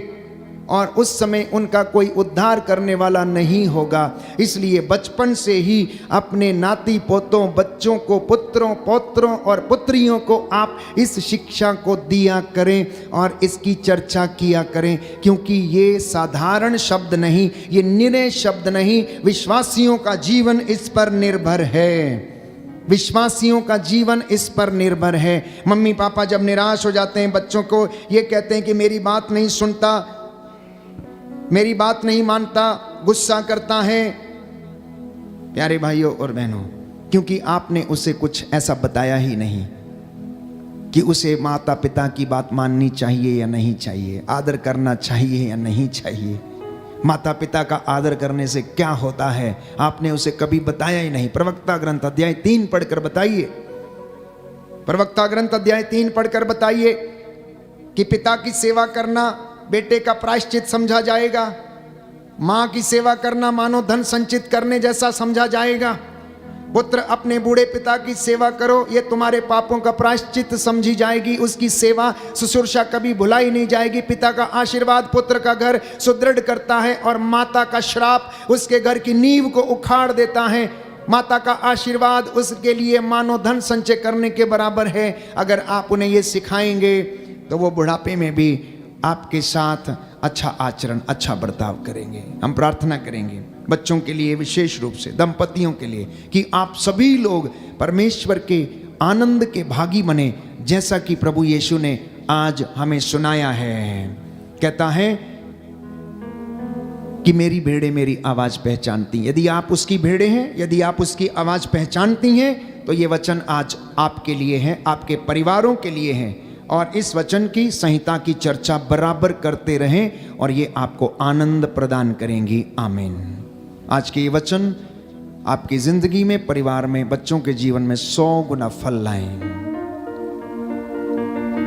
और उस समय उनका कोई उद्धार करने वाला नहीं होगा। इसलिए बचपन से ही अपने नाती पोतों, बच्चों को, पुत्रों, पौत्रों और पुत्रियों को आप इस शिक्षा को दिया करें और इसकी चर्चा किया करें, क्योंकि ये साधारण शब्द नहीं, ये निरे शब्द नहीं, विश्वासियों का जीवन इस पर निर्भर है। विश्वासियों का जीवन इस पर निर्भर है। मम्मी पापा जब निराश हो जाते हैं, बच्चों को ये कहते हैं कि मेरी बात नहीं सुनता, मेरी बात नहीं मानता, गुस्सा करता है। प्यारे भाइयों और बहनों, क्योंकि आपने उसे कुछ ऐसा बताया ही नहीं कि उसे माता पिता की बात माननी चाहिए या नहीं चाहिए, आदर करना चाहिए या नहीं चाहिए, माता पिता का आदर करने से क्या होता है, आपने उसे कभी बताया ही नहीं। प्रवक्ता ग्रंथ अध्याय 3 पढ़कर बताइए, प्रवक्ता ग्रंथ अध्याय 3 पढ़कर बताइए कि पिता की सेवा करना बेटे का प्रायश्चित समझा जाएगा, माँ की सेवा करना मानो धन संचित करने जैसा समझा जाएगा। पुत्र अपने बूढ़े पिता की सेवा करो, ये तुम्हारे पापों का प्रायश्चित समझी जाएगी। उसकी सेवा शुश्रूषा कभी भुलाई नहीं जाएगी। पिता का आशीर्वाद पुत्र का घर सुदृढ़ करता है और माता का श्राप उसके घर की नींव को उखाड़ देता है। माता का आशीर्वाद उसके लिए मानो धन संचय करने के बराबर है। अगर आप उन्हें ये सिखाएंगे तो वो बुढ़ापे में भी आपके साथ अच्छा आचरण, अच्छा बर्ताव करेंगे। हम प्रार्थना करेंगे बच्चों के लिए, विशेष रूप से दंपतियों के लिए, कि आप सभी लोग परमेश्वर के आनंद के भागी बने, जैसा कि प्रभु यीशु ने आज हमें सुनाया है। कहता है कि मेरी भेड़ें मेरी आवाज पहचानती। यदि आप उसकी भेड़ें हैं, यदि आप उसकी आवाज पहचानती हैं, तो ये वचन आज आपके लिए है, आपके परिवारों के लिए है। और इस वचन की संहिता की चर्चा बराबर करते रहें और ये आपको आनंद प्रदान करेंगी। आमीन। आज के ये वचन आपकी जिंदगी में, परिवार में, बच्चों के जीवन में 100 गुना फल लाएं।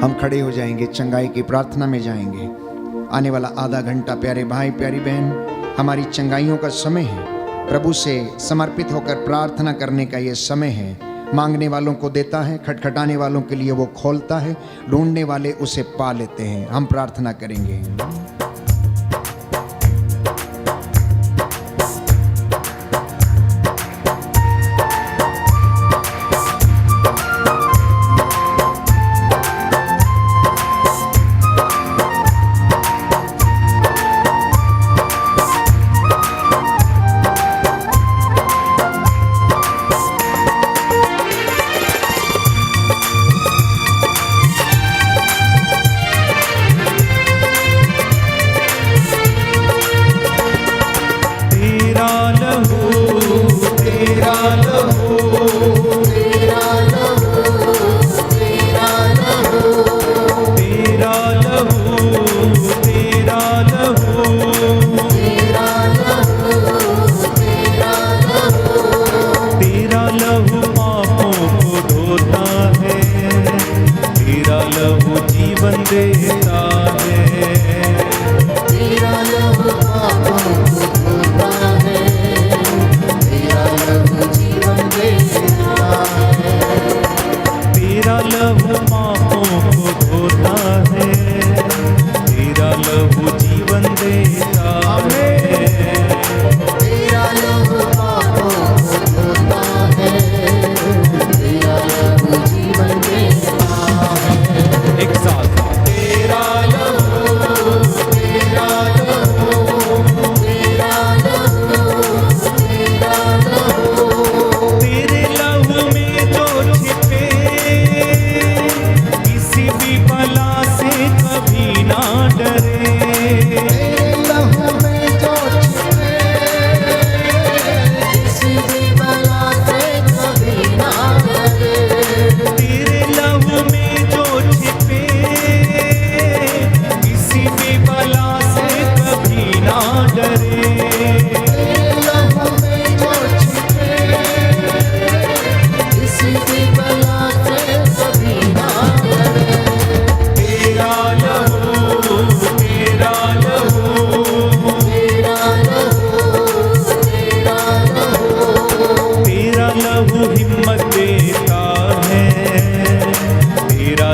हम खड़े हो जाएंगे, चंगाई की प्रार्थना में जाएंगे। आने वाला आधा घंटा प्यारे भाई प्यारी बहन, हमारी चंगाइयों का समय है। प्रभु से समर्पित होकर प्रार्थना करने का ये समय है। मांगने वालों को देता है, खटखटाने वालों के लिए वो खोलता है, ढूंढने वाले उसे पा लेते हैं। हम प्रार्थना करेंगे।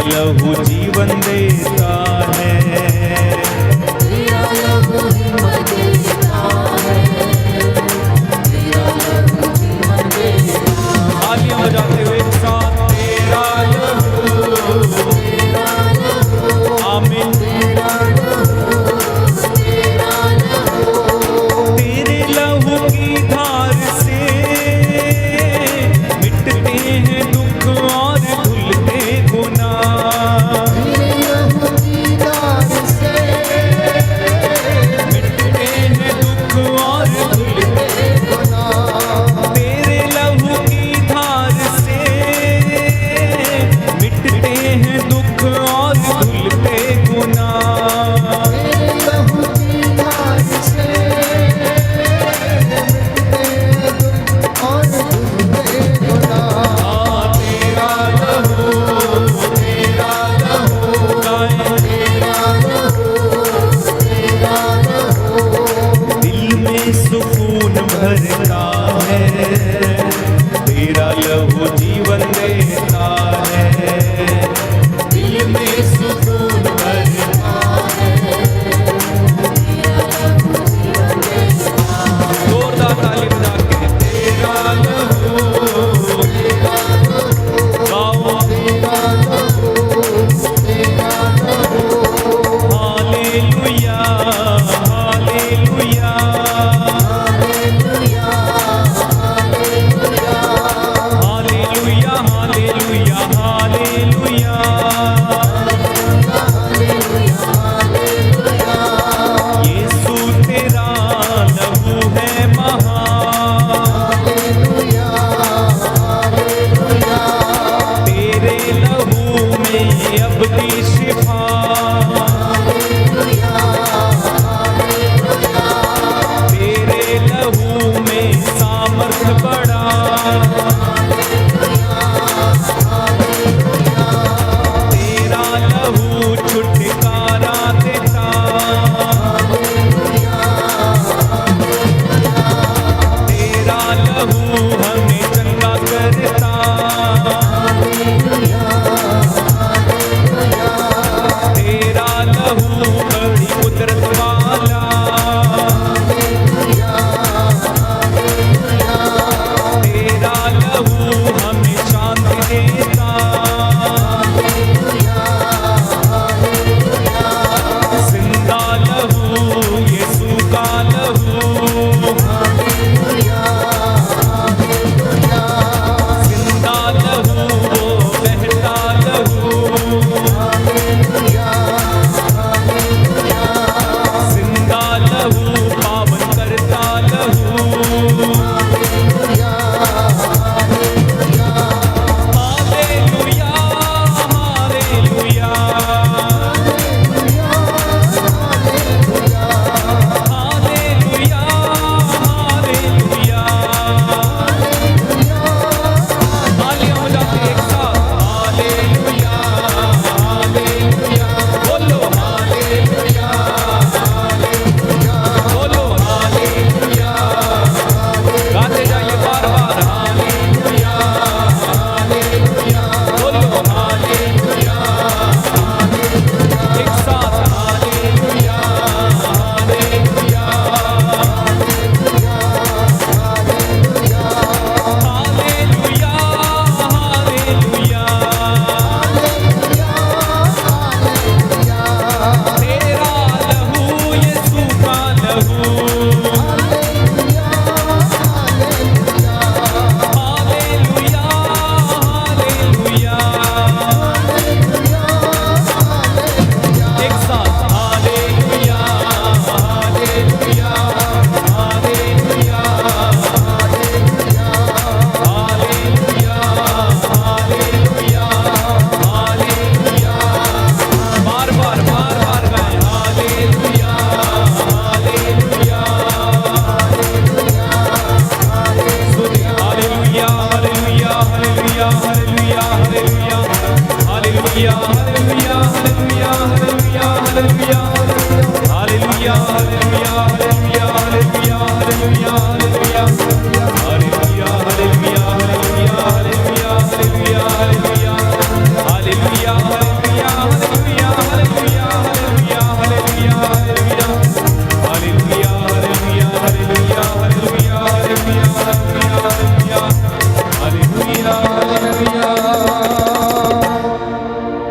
लहू जीवन देता है।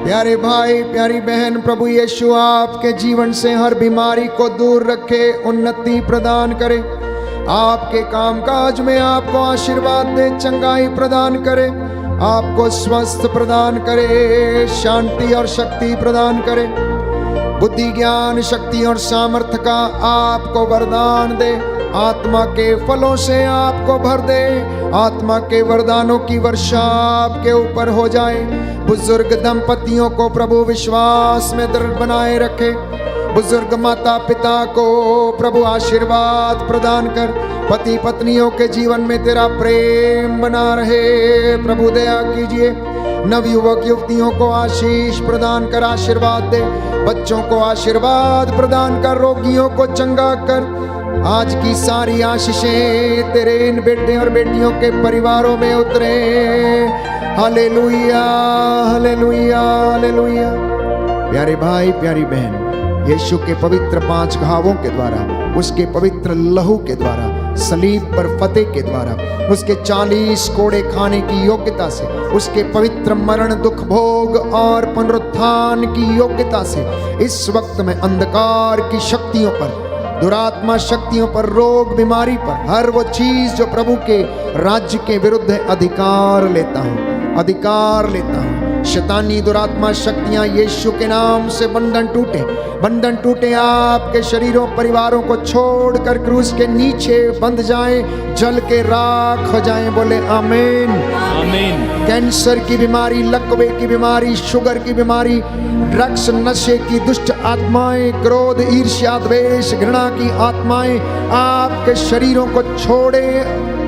प्यारे भाई प्यारी बहन, प्रभु यीशु आपके जीवन से हर बीमारी को दूर रखे, उन्नति प्रदान करे, आपके कामकाज में आपको आशीर्वाद दे, चंगाई प्रदान करे, आपको स्वस्थ प्रदान करे, शांति और शक्ति प्रदान करे, बुद्धि ज्ञान शक्ति और सामर्थ्य का आपको वरदान दे, आत्मा के फलों से आपको भर दे, आत्मा के वरदानों की वर्षा आपके ऊपर हो जाए। बुजुर्ग दंपतियों को प्रभु विश्वास में दृढ़ बनाए रखे, बुजुर्ग माता पिता को प्रभु आशीर्वाद प्रदान कर, पति पत्नियों के जीवन में तेरा प्रेम बना रहे, प्रभु दया कीजिए। नवयुवक युवतियों को आशीष प्रदान कर, आशीर्वाद दे, बच्चों को आशीर्वाद प्रदान कर, रोगियों को चंगा कर। आज की सारी आशीषें तेरे इन बेटे और बेटियों के परिवारों में उतरे। Hallelujah hallelujah hallelujah. प्यारे भाई प्यारी बहन, यीशु के पवित्र 5 घावों के द्वारा, उसके पवित्र लहू के द्वारा, सलीब पर फतेह के द्वारा, उसके 40 कोड़े खाने की योग्यता से, उसके पवित्र मरण दुख भोग और पुनरुत्थान की योग्यता से इस वक्त में अंधकार की शक्तियों पर, दुरात्मा शक्तियों पर, रोग बीमारी पर, हर वो चीज जो प्रभु के राज्य के विरुद्ध है, अधिकार लेता हूँ, अधिकार लेता हूँ। शैतानी दुरात्मा शक्तियां यीशु के नाम से बंधन टूटे, बंधन टूटे, आपके शरीरों परिवारों को छोड़कर क्रूस के नीचे बंध जाएं, जल के राख हो जाएं। बोले आमीन आमीन। कैंसर की बीमारी, लकवे की बीमारी, शुगर की बीमारी, ड्रग्स नशे की दुष्ट आत्माएं, क्रोध ईर्ष्या द्वेष घृणा की आत्माएं आपके शरीरों को छोड़े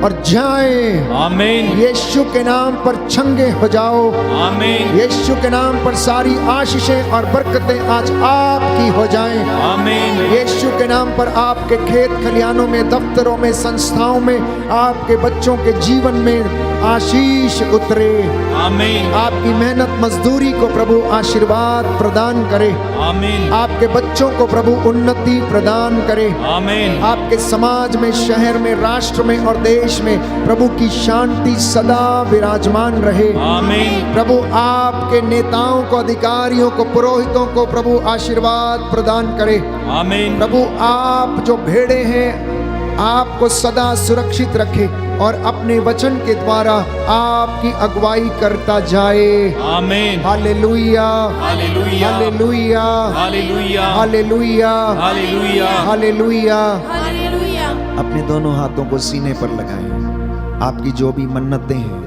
और जाएं। आमीन। यीशु के नाम पर चंगे हो जाओ। आमीन। यीशु के नाम पर सारी आशीषें और बरकतें आज आपकी हो जाएं। आमीन। यीशु के नाम पर आपके खेत खलियानों में, दफ्तरों में, संस्थाओं में, आपके बच्चों के जीवन में आशीष उतरे। आमीन। आपकी मेहनत मजदूरी को प्रभु आशीर्वाद प्रदान करे। आमीन। आपके बच्चों को प्रभु उन्नति प्रदान करे। आमीन। आपके समाज में, शहर में, राष्ट्र में और देश में प्रभु की शांति सदा विराजमान रहे। आमीन। प्रभु आपके नेताओं को, अधिकारियों को, पुरोहितों को प्रभु आशीर्वाद प्रदान करे। आमीन। प्रभु आप जो भेड़े हैं आपको सदा सुरक्षित रखे और अपने वचन के द्वारा आपकी अगुवाई करता जाए। आमीन। Hallelujah hallelujah hallelujah hallelujah hallelujah hallelujah hallelujah. Hallelujah. अपने दोनों हाथों को सीने पर लगाएं। आपकी जो भी मन्नतें हैं,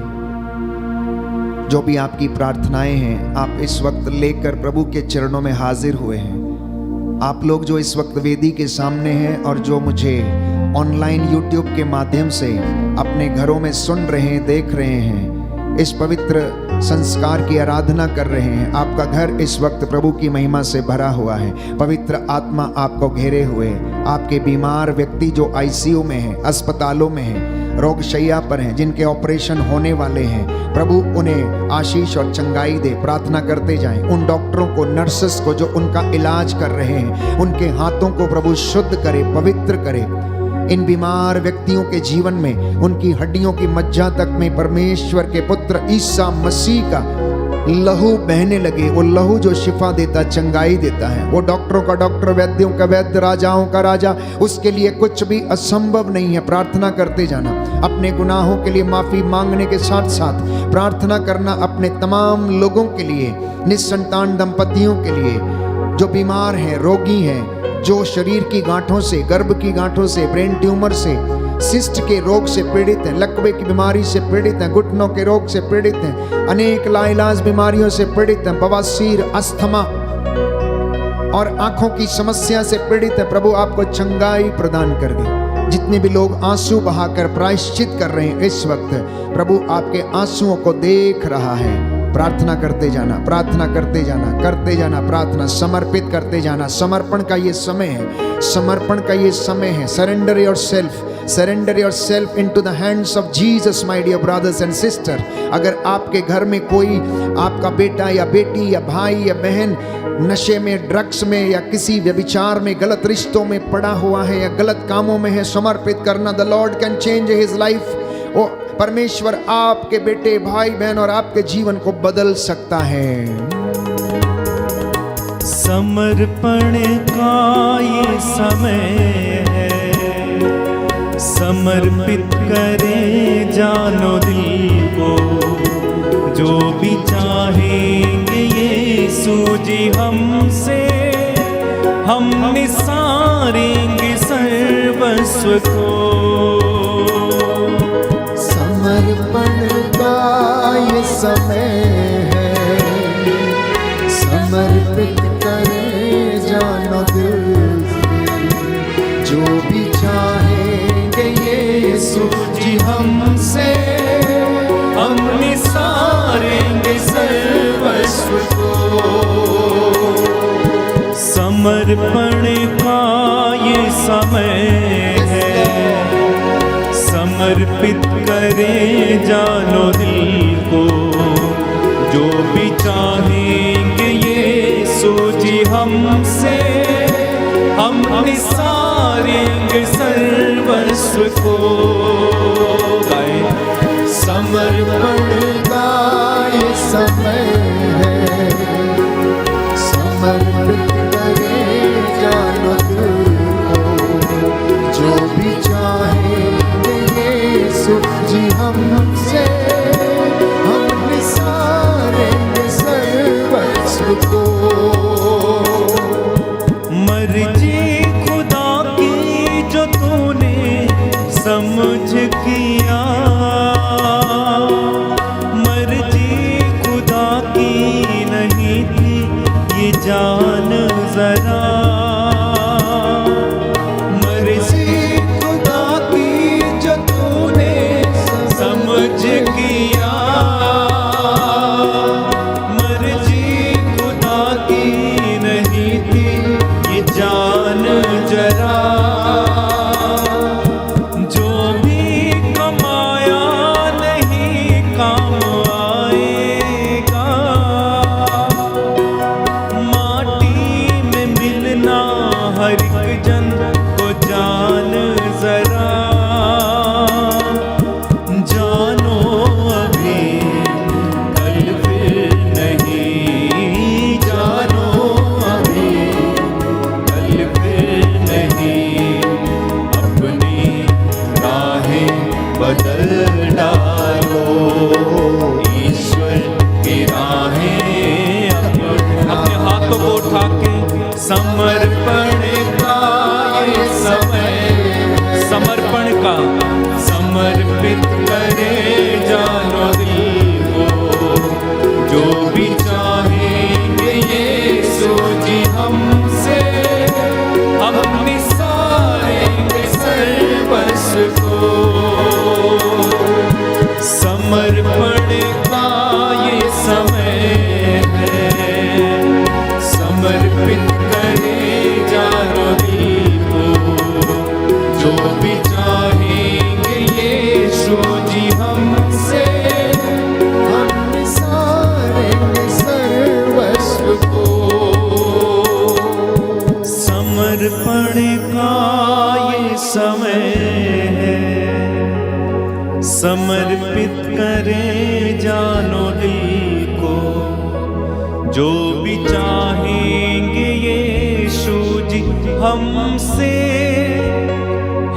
जो भी आपकी प्रार्थनाएं हैं, आप इस वक्त लेकर प्रभु के चरणों में हाजिर हुए हैं। आप लोग जो इस वक्त वेदी के सामने हैं और जो मुझे ऑनलाइन YouTube के माध्यम से अपने घरों में सुन रहे हैं, देख रहे हैं, इस पवित्र संस्कार की आराधना कर रहे हैं, आपका घर इस वक्त प्रभु की महिमा से भरा हुआ है। पवित्र आत्मा आपको घेरे हुए है। आपके बीमार व्यक्ति जो ICU में हैं, अस्पतालों में हैं, रोग शैया पर हैं, जिनके ऑपरेशन होने वाले हैं, प्रभु उन्हें आशीष और चंगाई दे। प्रार्थना करते जाएं। उन डॉक्टरों को, नर्सेस को जो उनका इलाज कर रहे हैं, उनके हाथों को प्रभु शुद्ध करे, पवित्र करे। इन बीमार व्यक्तियों के जीवन में, उनकी हड्डियों की मज्जा तक में परमेश्वर के पुत्र ईसा मसीह का लहू बहने लगे। वो लहू जो शिफा देता, चंगाई देता है। वो डॉक्टरों का डॉक्टर, वैद्यों का वैद्य, राजाओं का राजा, उसके लिए कुछ भी असंभव नहीं है। प्रार्थना करते जाना। अपने गुनाहों के लिए माफी मांगने के साथ साथ प्रार्थना करना अपने तमाम लोगों के लिए, निस्संतान दंपतियों के लिए, जो बीमार हैं, रोगी हैं, जो शरीर की गांठों से, गर्भ की गांठों से, ब्रेन ट्यूमर से, सिस्ट के रोग से पीड़ित हैं, लकवे की बीमारी से पीड़ित हैं, घुटनों के रोग से पीड़ित हैं, अनेक लाइलाज बीमारियों से पीड़ित हैं, बवासीर, अस्थमा और आंखों की समस्या से पीड़ित है। प्रभु आपको चंगाई प्रदान कर दे। जितने भी लोग आंसू बहाकर प्रायश्चित कर रहे हैं इस वक्त, प्रभु आपके आंसुओं को देख रहा है। प्रार्थना करते जाना, प्रार्थना करते जाना, करते जाना प्रार्थना, समर्पित करते जाना। समर्पण का ये समय है, समर्पण का ये समय है। Surrender your self, surrender your self into the hands of Jesus my dear brothers and sister. अगर आपके घर में कोई आपका बेटा या बेटी या भाई या बहन नशे में, ड्रग्स में या किसी व्यभिचार में, गलत रिश्तों में पड़ा हुआ है या गलत कामों में है, समर्पित करना। The lord can change his life. ओ परमेश्वर आपके बेटे, भाई बहन और आपके जीवन को बदल सकता है। समर्पण का ये समय है, समर्पित करें जानो दिल को, जो भी चाहेंगे यीशु जी हमसे, हम निसारेंगे सर्वस्व को। समर्पण का ये समय है, समर्पित करें जानो दिल से, जो भी चाहेंगे यीशु जी हमसे, हम निसारेंगे सर्वस्व को। समर्पण का ये समय है, समर्पित करें जानो दिल को, जो भी चाहेंगे यीशु जी हमसे, हम निसारेंगे सर्वस्व को। गाएं। समर्पण का ये समय है, समर्पित करें जानो दिल को, जो भी चाहेंगे यीशु जी हमसे, हम निसारेंगे सर्वस्व को। मर्जी खुदा की जो तूने समझ किया, मर्जी खुदा की नहीं थी ये जान जरा, मर्जी खुदा की जो तूने समझ किया, मर्जी खुदा की नहीं थी ये जान जरा, जो भी कमाया नहीं काम आएगा, माटी में मिलना हर एक जन को जान जरा, जानो अभी कल फिर नहीं, जानो अभी कल फिर नहीं, अपनी राहें बदल डालो, ईश्वर की राहें अपने हाथों को उठा के। समर्पण का ये समय, समर्पण का, समर्पित करे जानो दिल को, जो भी चाहेंगे यीशु जी हमसे, हम निसारेंगे सर्वस्व को। समर्पण का ये समय है, समर्पित करे जानो दिल को, जो भी चाहेंगे यीशु जी हमसे, हम निसारेंगे सर्वस्व को। समर्पण का ये समय है, समर्पित करें जानो दिल को, जो भी चाहेंगे यीशु जी हमसे,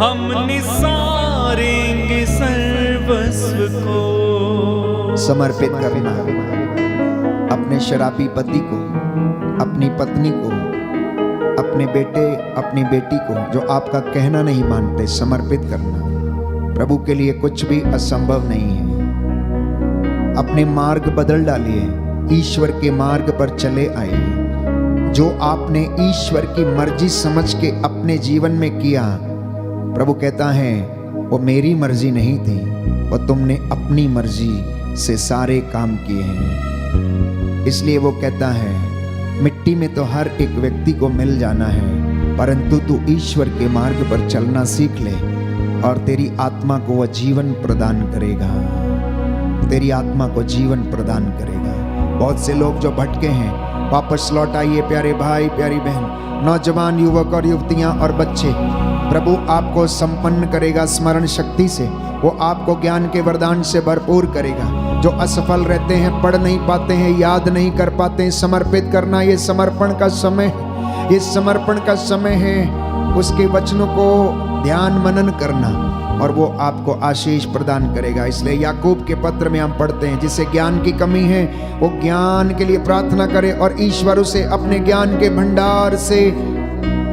हम निसारेंगे सर्वस्व को। समर्पित करना अपने शराबी पति को, अपनी पत्नी को, अपने बेटे, अपनी बेटी को जो आपका कहना नहीं मानते, समर्पित करना। प्रभु के लिए कुछ भी असंभव नहीं है। अपने मार्ग बदल डालिए, ईश्वर के मार्ग पर चले आइए। जो आपने ईश्वर की मर्जी समझ के अपने जीवन में किया, प्रभु कहता है वो मेरी मर्जी नहीं थी, वो तुमने अपनी मर्जी से सारे काम किए हैं। इसलिए वो कहता है, मिट्टी में तो हर एक व्यक्ति को मिल जाना है, परंतु तू ईश्वर के मार्ग पर चलना सीख ले और तेरी आत्मा को वह जीवन प्रदान करेगा। तेरी आत्मा को जीवन प्रदान करेगा। बहुत से लोग जो भटके हैं, वापस लौट आइए प्यारे भाई, प्यारी बहन, नौजवान, युवक और युवतियां और बच्चे। प्रभु आपको संपन्न करेगा स्मरण शक्ति से। वो आपको ज्ञान के वरदान से भरपूर करेगा। जो असफल रहते हैं, पढ़ नहीं पाते हैं, याद नहीं कर पाते हैं, समर्पित करना ये समर्पण का समय है। ये समर्पण का समय है उसके वचनों को ध्यान मनन करना, और वो आपको आशीष प्रदान करेगा। इसलिए याकूब के पत्र में हम पढ़ते हैं, जिसे ज्ञान की कमी है वो ज्ञान के लिए प्रार्थना करे और ईश्वर उसे अपने ज्ञान के भंडार से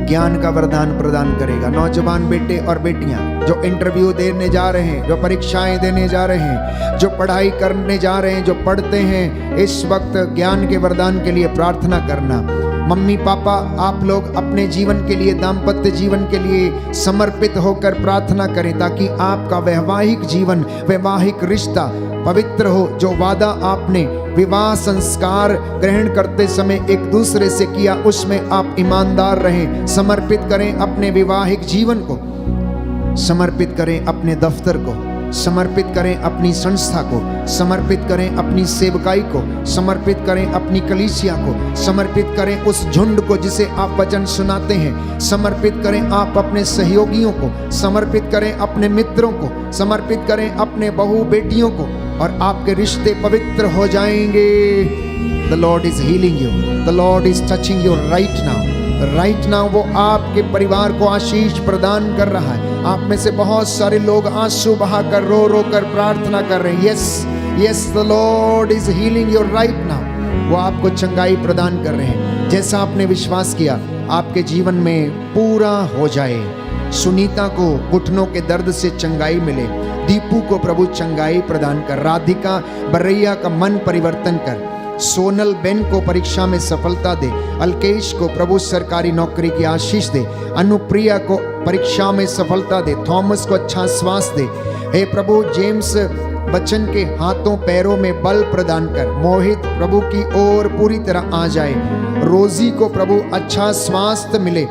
ज्ञान का वरदान प्रदान करेगा। नौजवान बेटे और बेटियां जो इंटरव्यू देने जा रहे हैं, जो परीक्षाएं देने जा रहे हैं, जो पढ़ाई करने जा रहे हैं, जो पढ़ते हैं, इस वक्त ज्ञान के वरदान के लिए प्रार्थना करना। मम्मी पापा, आप लोग अपने जीवन के लिए, दाम्पत्य जीवन के लिए समर्पित होकर प्रार्थना करें, ताकि आपका वैवाहिक जीवन, वैवाहिक रिश्ता पवित्र हो। जो वादा आपने विवाह संस्कार ग्रहण करते समय एक दूसरे से किया, उसमें आप ईमानदार रहें। समर्पित करें अपने वैवाहिक जीवन को, समर्पित करें अपने दफ्तर को, समर्पित करें अपनी संस्था को, समर्पित करें अपनी सेवकाई को, समर्पित करें अपनी कलीसिया को, समर्पित करें उस झुंड को जिसे आप वचन सुनाते हैं, समर्पित करें आप अपने सहयोगियों को, समर्पित करें अपने मित्रों को, समर्पित करें अपने बहू बेटियों को, और आपके रिश्ते पवित्र हो जाएंगे। The Lord is healing you. The Lord is touching you right now. Right now वो आपके परिवार को आशीष प्रदान कर रहा है। आप में से बहुत सारे लोग आंसू बहाकर, रो रो कर प्रार्थना कर रहे हैं। Yes yes, the Lord is healing you right now. वो आपको चंगाई प्रदान कर रहे हैं। जैसा आपने विश्वास किया, आपके जीवन में पूरा हो जाए। सुनीता को घुटनों के दर्द से चंगाई मिले, दीपू को प्रभु चंगाई प्रदान कर, राधिका बरैया का मन परिवर्तन कर, सोनल बेन को परीक्षा में सफलता दे, अल्केश को प्रभु सरकारी नौकरी की आशीष दे, अनुप्रिया को परीक्षा में सफलता दे, थॉमस को अच्छा स्वास्थ्य दे। हे प्रभु, जेम्स बच्चन के हाथों पैरों में बल प्रदान कर, मोहित प्रभु की ओर पूरी तरह आ जाए, रोजी को प्रभु अच्छा स्वास्थ्य मिले,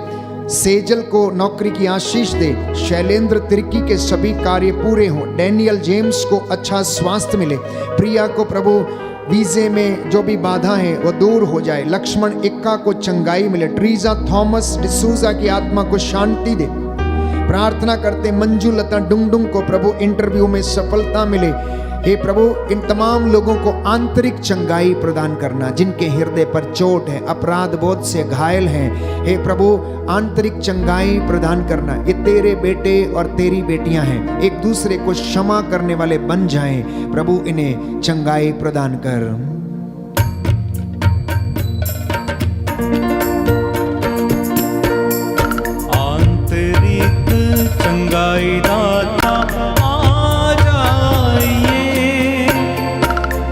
सेजल को नौकरी की आशीष दे, शैलेंद्र तिर्की के सभी कार्य पूरे हों, डैनियल जेम्स को अच्छा स्वास्थ्य मिले, प्रिया को प्रभु वीजे में जो भी बाधा है वो दूर हो जाए, लक्ष्मण इक्का को चंगाई मिले, ट्रीजा थॉमस डिसूजा की आत्मा को शांति दे। प्रार्थना करते मंजू लता डुंगडुंग को प्रभु इंटरव्यू में सफलता मिले। हे प्रभु, इन तमाम लोगों को आंतरिक चंगाई प्रदान करना, जिनके हृदय पर चोट है, अपराध बोध से घायल हैं। हे प्रभु, आंतरिक चंगाई प्रदान करना। ये तेरे बेटे और तेरी बेटियां हैं, एक दूसरे को क्षमा करने वाले बन जाएं। प्रभु, इन्हें चंगाई प्रदान कर। आंतरिक चंगाई दाता आ जाइए,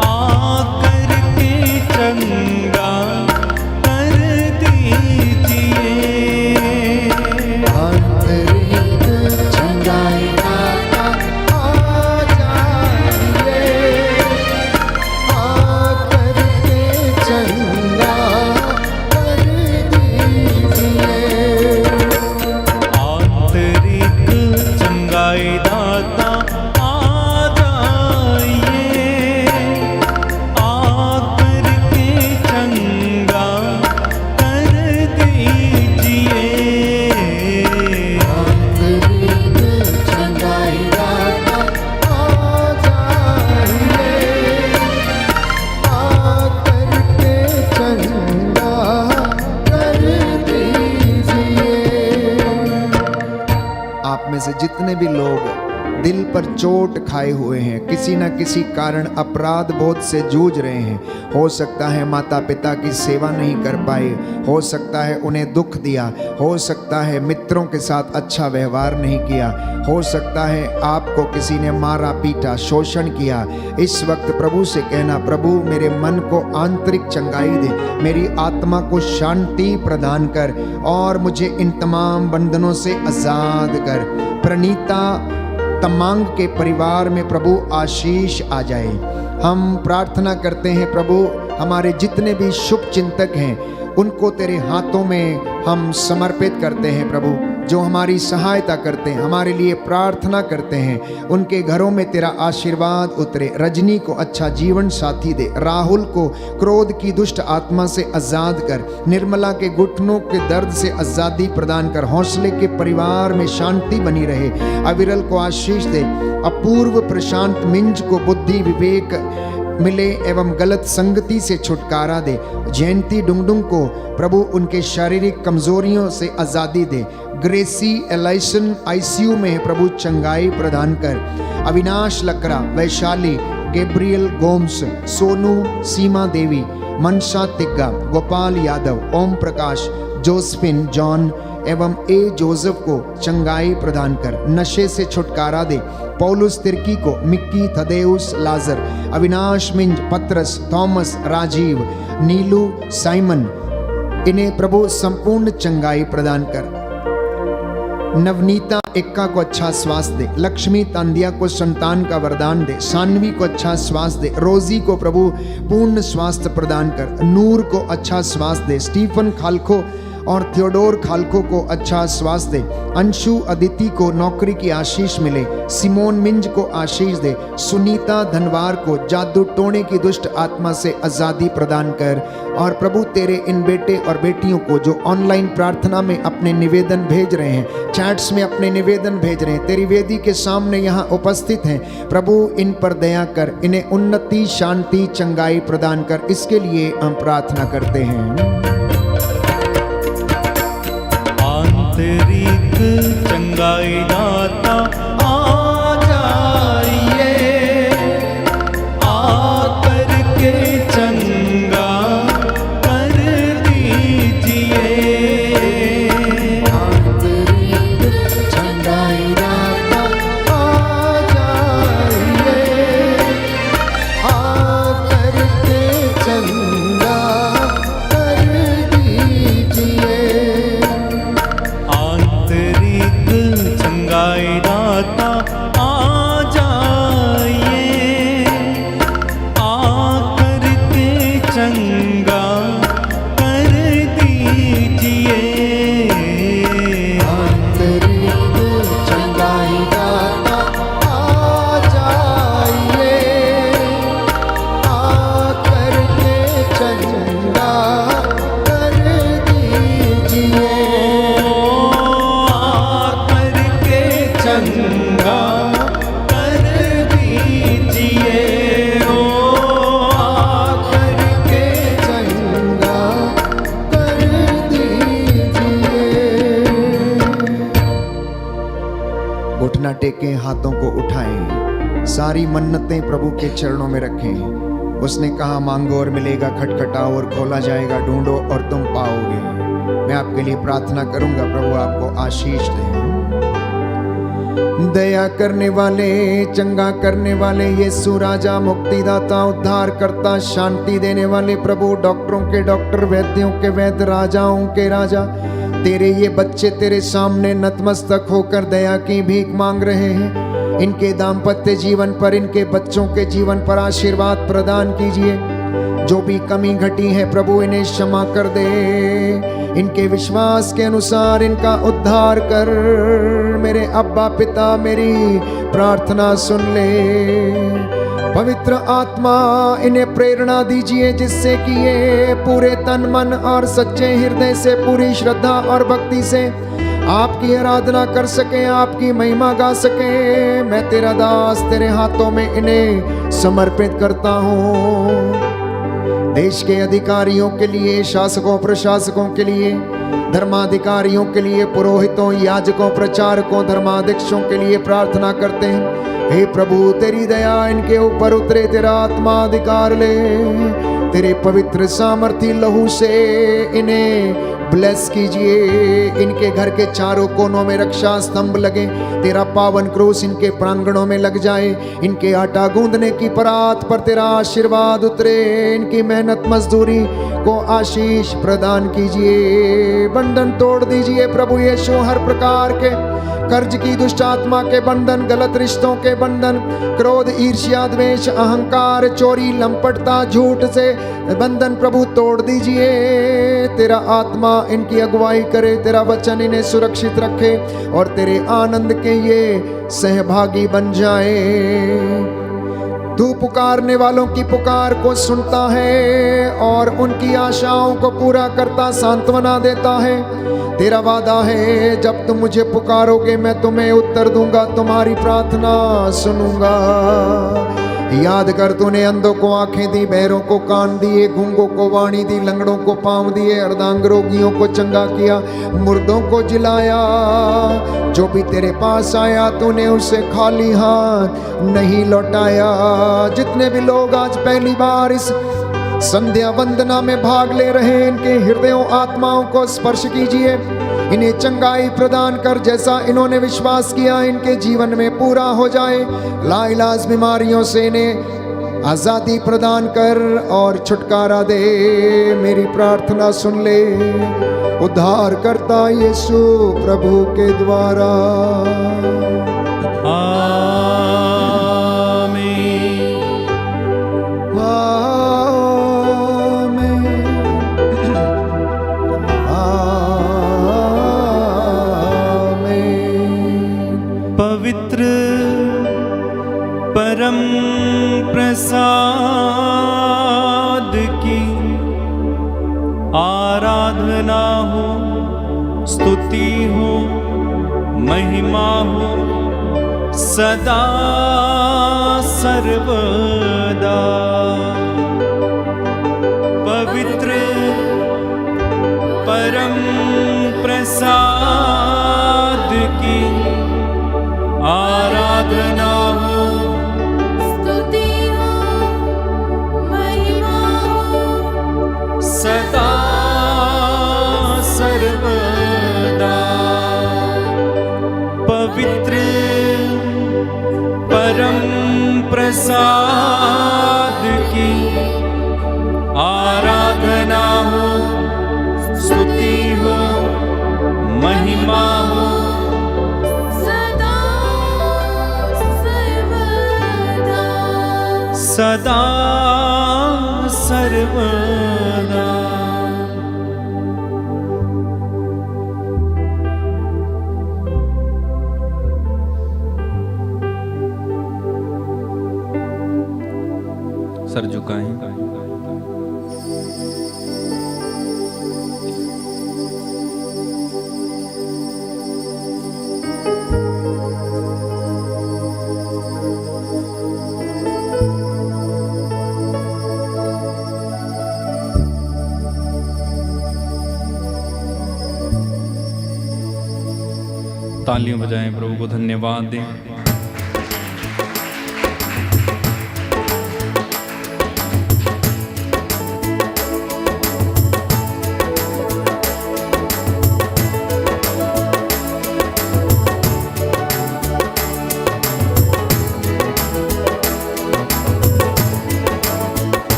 आकर के चंगा कर दीजिए। आंतरिक चंगाई दाता आ जाइए, आकर के चंगा कर दीजिए। आंतरिक चंगाई दाता आ जाइए, आकर के चंगा कर दीजिए। आंतरिक चंगाई दाता आ जाइए, आकर के चंगा कर दीजिए। आप में से जितने भी लोग दिल पर चोट खाए हुए हैं, किसी न किसी कारण अपराध बोध से जूझ रहे हैं, हो सकता है माता पिता की सेवा नहीं कर पाए, हो सकता है उन्हें दुख दिया, हो सकता है मित्रों के साथ अच्छा व्यवहार नहीं किया, हो सकता है आपको किसी ने मारा पीटा शोषण किया। इस वक्त प्रभु से कहना, प्रभु मेरे मन को आंतरिक चंगाई दे, मेरी आत्मा को शांति प्रदान कर और मुझे इन तमाम बंधनों से आजाद कर। प्रणीता तमांग के परिवार में प्रभु आशीष आ जाए, हम प्रार्थना करते हैं प्रभु, हमारे जितने भी शुभ चिंतक हैं उनको तेरे हाथों में हम समर्पित करते हैं प्रभु। जो हमारी सहायता करते हैं, हमारे लिए प्रार्थना करते हैं, उनके घरों में तेरा आशीर्वाद उतरे। रजनी को अच्छा जीवन साथी दे, राहुल को क्रोध की दुष्ट आत्मा से आज़ाद कर, निर्मला के घुटनों के दर्द से आज़ादी प्रदान कर, हौसले के परिवार में शांति बनी रहे। अविरल को आशीष दे, अपूर्व प्रशांत मिंज को बुद्धि विवेक मिले एवं गलत संगति से छुटकारा दे। जयंती डुंगडुंग को प्रभु उनके शारीरिक कमजोरियों से आज़ादी दे। ग्रेसी एलाइसन आईसीयू में प्रभु चंगाई प्रदान कर। अविनाश लकरा, वैशाली, गैब्रियल गोम्स, सोनू, सीमा देवी, मनसा तिग्गा, गोपाल यादव, ओम प्रकाश, जोसफिन, जॉन एवं ए जोसेफ को चंगाई प्रदान कर। नशे से छुटकारा दे। पौलुस तिर्की को, मिक्की, थदेउस, लाजर, अविनाश मिंज, पत्रस, थॉमस, राजीव, नीलू, साइमन, इन्हें प्रभु संपूर्ण चंगाई प्रदान कर। नवनीता एक्का को अच्छा स्वास्थ्य दे। लक्ष्मी तांदिया को संतान का वरदान दे। सानवी को अच्छा स्वास्थ्य दे। रोजी को प्रभु पूर्ण स्वास्थ्य प्रदान कर। नूर को अच्छा स्वास्थ्य दे। स्टीफन खालखो और थियोडोर खालको को अच्छा स्वास्थ्य दे। अंशु अदिति को नौकरी की आशीष मिले। सिमोन मिंज को आशीष दे। सुनीता धनवार को जादू टोने की दुष्ट आत्मा से आज़ादी प्रदान कर। और प्रभु तेरे इन बेटे और बेटियों को जो ऑनलाइन प्रार्थना में अपने निवेदन भेज रहे हैं, चैट्स में अपने निवेदन भेज रहे हैं, तेरी वेदी के सामने यहाँ उपस्थित हैं, प्रभु इन पर दया कर, इन्हें उन्नति, शांति, चंगाई प्रदान कर। इसके लिए हम प्रार्थना करते हैं। आंतरिक चंगाई दाता आ जाइए, आकर के चंगा कर दीजिए। आंतरिक चंगाई दाता आ जाइए, आकर के चंगा कर दीजिए। आंतरिक चंगाई दाता आ जाइए, आकर के चंगा कर दीजिए। आंतरिक चंगाई दाता आ जाइए, आकर के चंगा कर दीजिए। आकर के चंगा कर दीजिए। आकर के चंगा कर दीजिए। घुटना टेकें, हाथों को उठाएं, सारी मन्नतें प्रभु के चरणों में रखें। उसने कहा मांगो और मिलेगा, खटखटाओ और खोला जाएगा, ढूंढो और तुम पाओगे। मैं आपके लिए प्रार्थना करूंगा, प्रभु आपको आशीष दे। दया करने वाले, चंगा करने वाले यीशु राजा, मुक्तिदाता, उद्धार करता, शांति देने वाले प्रभु, डॉक्टरों के डॉक्टर, वैद्यों के वैद्य, राजाओं के राजा, तेरे ये बच्चे तेरे सामने नतमस्तक होकर दया की भीख मांग रहे हैं। इनके दाम्पत्य जीवन पर, इनके बच्चों के जीवन पर आशीर्वाद प्रदान कीजिए। जो भी कमी घटी है प्रभु इन्हें क्षमा कर दे। इनके विश्वास के अनुसार इनका उद्धार कर। मेरे अब्बा पिता मेरी प्रार्थना सुन ले। पवित्र आत्मा इन्हें प्रेरणा दीजिए जिससे कि ये पूरे तन मन और सच्चे हृदय से, पूरी श्रद्धा और भक्ति से आपकी आराधना कर सके, आपकी महिमा गा सके। मैं तेरा दास तेरे हाथों में इन्हें समर्पित करता हूँ। देश के अधिकारियों के लिए, शासकों प्रशासकों के लिए, धर्माधिकारियों के लिए, पुरोहितों, याजकों, प्रचारकों, धर्माध्यक्षों के लिए प्रार्थना करते हैं। हे प्रभु तेरी दया इनके ऊपर उतरे, तेरा आत्मा अधिकार ले। तेरे पवित्र सामर्थी लहू से इन्हें ब्लेस कीजिए। इनके घर के चारों कोनों में रक्षा स्तंभ लगे, तेरा पावन क्रूस इनके प्रांगणों में लग जाए। इनके आटा गूंदने की परात पर तेरा आशीर्वाद उतरे। इनकी मेहनत मजदूरी को आशीष प्रदान कीजिए। बंधन तोड़ दीजिए प्रभु यीशु, हर प्रकार के कर्ज की दुष्ट आत्मा के बंधन, गलत रिश्तों के बंधन, क्रोध, ईर्ष्या, द्वेष, अहंकार, चोरी, लंपटता, झूठ से बंधन प्रभु तोड़ दीजिए। तेरा आत्मा इनकी अगुवाई करे, तेरा वचन इन्हें सुरक्षित रखे और तेरे आनंद के ये सहभागी बन जाए। तू पुकारने वालों की पुकार को सुनता है और उनकी आशाओं को पूरा करता, सांत्वना देता है। तेरा वादा है, जब तुम मुझे पुकारोगे मैं तुम्हें उत्तर दूंगा, तुम्हारी प्रार्थना सुनूंगा। याद कर, तूने अंधों को आंखें दी, बहरों को कान दिए, गूंगों को वाणी दी, लंगड़ों को पांव दिए, अर्धांग रोगियों को चंगा किया, मुर्दों को जिलाया। जो भी तेरे पास आया तूने उसे खाली हाथ नहीं लौटाया। जितने भी लोग आज पहली बार इस संध्या वंदना में भाग ले रहे हैं, इनके हृदयों आत्माओं को स्पर्श कीजिए, इन्हें चंगाई प्रदान कर, जैसा इन्होंने विश्वास किया इनके जीवन में पूरा हो जाए। लाइलाज बीमारियों से इन्हें आजादी प्रदान कर और छुटकारा दे। मेरी प्रार्थना सुन ले उद्धार करता यीशु प्रभु के द्वारा। पवित्र परम प्रसाद की आराधना हो, स्तुति हो, महिमा हो सदा सर्वदा। पवित्र परम प्रसाद की आराधना हो, स्तुति हो, महिमा हो सदा सर्वदा। पवित्र परम प्रसाद की आराधना हो, स्तुति हो, महिमा हो सदा सर्वदा। सर झुकाएं। तालियां बजाएं, प्रभु को धन्यवाद दें।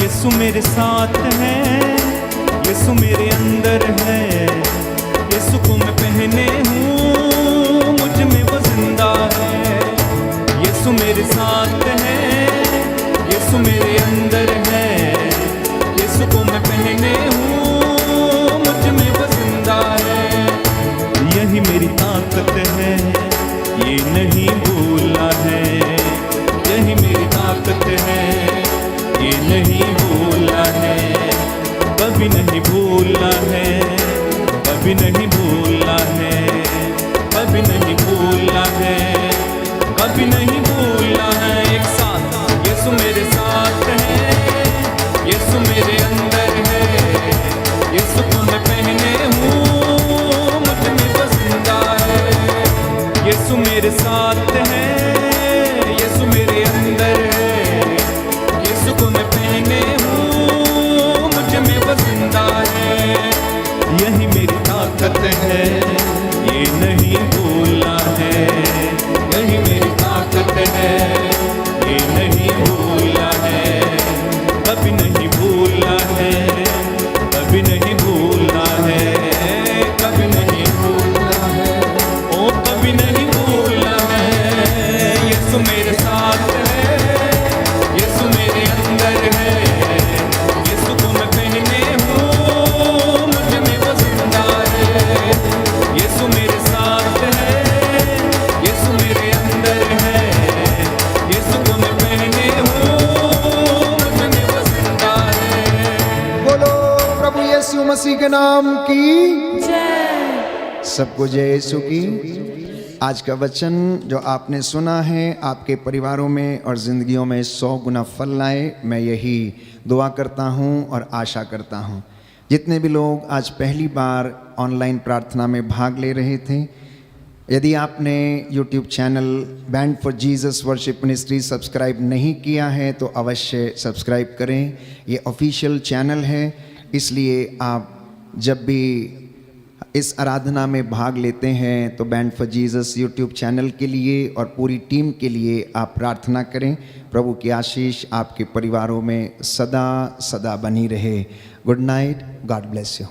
यीशु मेरे साथ है, यीशु मेरे अंदर है, यीशु को मैं पहने हूँ, मुझ में वो जिंदा है। यीशु मेरे साथ है, यीशु मेरे अंदर है, यीशु को मैं पहने हूँ, मुझ में वो जिंदा है। यही मेरी ताकत है, ये नहीं भूला है। यही मेरी ताकत है, ये नहीं भूला है। कभी नहीं भूला है, कभी नहीं भूला है, कभी नहीं भूला है, कभी नहीं भूला है। एक साथ यीशु मेरे साथ है, यीशु मेरे अंदर है, यीशु को मैं पहने हूँ, मुझ में वो जिंदा है। यीशु मेरे साथ है, यीशु मेरे अंदर है, यीशु को मैं पहने हूँ, मुझ में वो जिंदा है। यही मेरी ताकत है, ये नहीं भूला है। यही मेरी ताकत है, ये नहीं भूला है। कभी नहीं भूला है, कभी नहीं भूला है, कभी नहीं भूला है, ओ कभी की जय। सबको जय यीशु की। आज का वचन जो आपने सुना है आपके परिवारों में और ज़िंदगियों में 100 गुना फल लाए, मैं यही दुआ करता हूँ और आशा करता हूँ। जितने भी लोग आज पहली बार ऑनलाइन प्रार्थना में भाग ले रहे थे, यदि आपने YouTube channel band for Jesus worship ministry subscribe नहीं किया है तो अवश्य सब्सक्राइब करें। ये ऑफिशियल चैनल है, इसलिए आप जब भी इस आराधना में भाग लेते हैं तो band for Jesus YouTube channel के लिए और पूरी टीम के लिए आप प्रार्थना करें। प्रभु की आशीष आपके परिवारों में सदा सदा बनी रहे। Good night, God bless you.